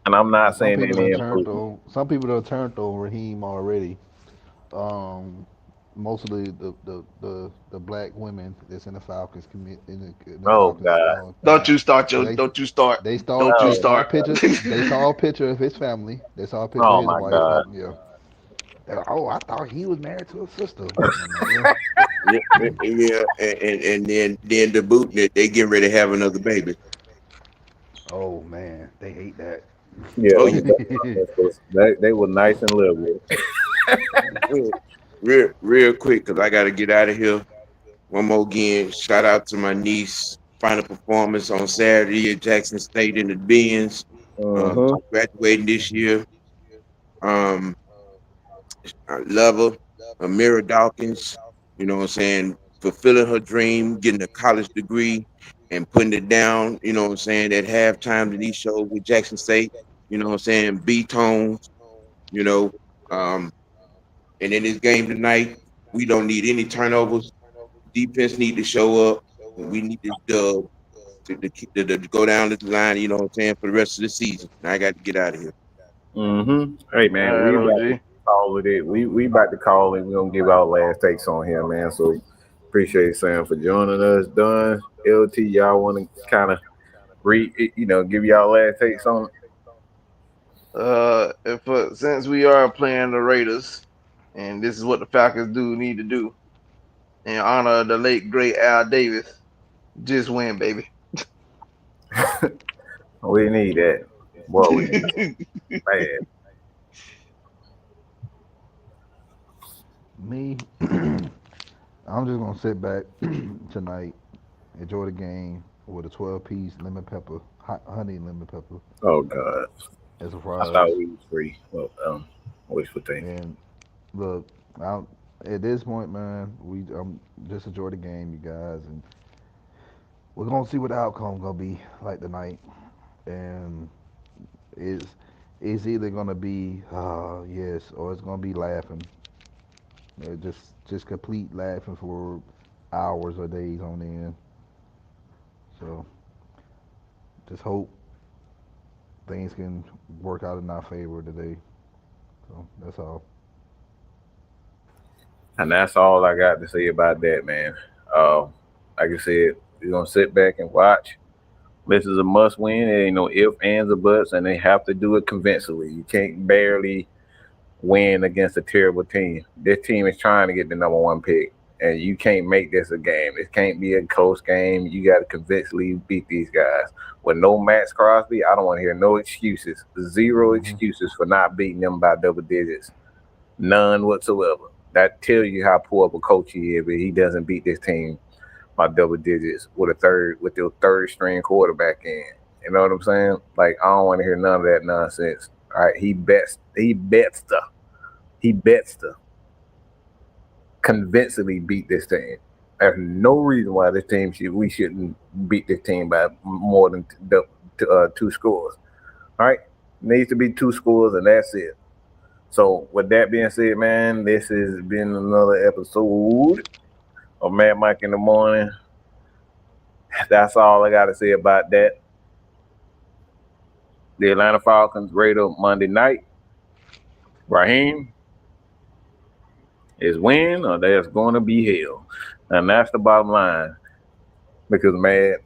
and I'm not saying any improvement. Some people have turned on Raheem already. Mostly the black women that's in the Falcons commit in the Oh Falcons. God! Don't you start. They saw a picture. They saw a picture of his family. They saw a picture Oh of his my wife. God! Yeah. Oh, I thought he was married to a sister. Yeah, and then the boot that they get ready to have another baby. Oh man, they hate that. Yeah, Oh yeah. they were nice and liberal. Real quick, cause I gotta get out of here. One more again, shout out to my niece. Final performance on Saturday at Jackson State in the Benz. Uh-huh. Graduating this year. I love her. Amira Dawkins, you know what I'm saying, fulfilling her dream, getting a college degree and putting it down, you know what I'm saying, at halftime to these shows with Jackson State, you know what I'm saying, B-tones, you know. And in this game tonight, we don't need any turnovers. Defense need to show up. We need this dub to go down the line, you know what I'm saying, for the rest of the season. Now I got to get out of here. Hey man, All right, we about to OG. call it. We about to call it. We're gonna give our last takes on here, man. So appreciate Sam for joining us. Done. LT, y'all want to kind of give y'all last takes on it? Since we are playing the Raiders, and this is what the Falcons need to do in honor of the late great Al Davis, just win, baby. We need that. Boy, we need that. Man. Me, I'm just gonna sit back tonight, enjoy the game with a 12-piece lemon pepper, honey lemon pepper Oh God. as a I fries. thought we was free. Well, wishful thinking. And look, at this point, man, we just enjoy the game, you guys, and we're gonna see what the outcome gonna be like tonight. And it's either gonna be yes, or it's gonna be laughing, just complete laughing for hours or days on end. So just hope things can work out in our favor today. So that's all. And that's all I got to say about that, man. Like I said, you're gonna sit back and watch. This is a must win. There ain't no ifs, ands, or buts, and they have to do it convincingly. You can't barely win against a terrible team. This team is trying to get the number 1 pick, and you can't make this a game. It can't be a close game. You got to convincingly beat these guys. With no Max Crosby, I don't want to hear no excuses. Zero excuses for not beating them by double digits. None whatsoever. That tells you how poor of a coach he is, but he doesn't beat this team by double digits with your third string quarterback in. You know what I'm saying? Like, I don't want to hear none of that nonsense. All right, he bets to convincingly beat this team. There's no reason why we shouldn't beat this team by more than 2 scores. All right, needs to be 2 scores, and that's it. So with that being said, man, this has been another episode of Mad Mike in the Morning. That's all I got to say about that. The Atlanta Falcons Raider Monday night. Raheem, is win or there's going to be hell. And that's the bottom line, because Mad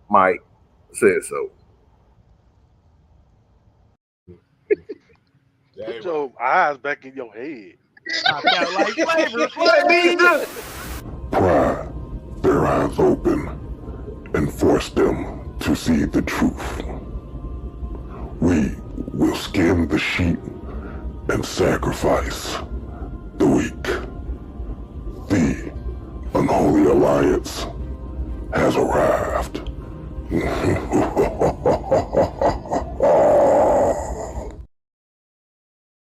Mike said so. Put your eyes back in your head. Pry their eyes open and force them to see the truth. We will skin the sheep and sacrifice the weak. The Unholy Alliance has arrived.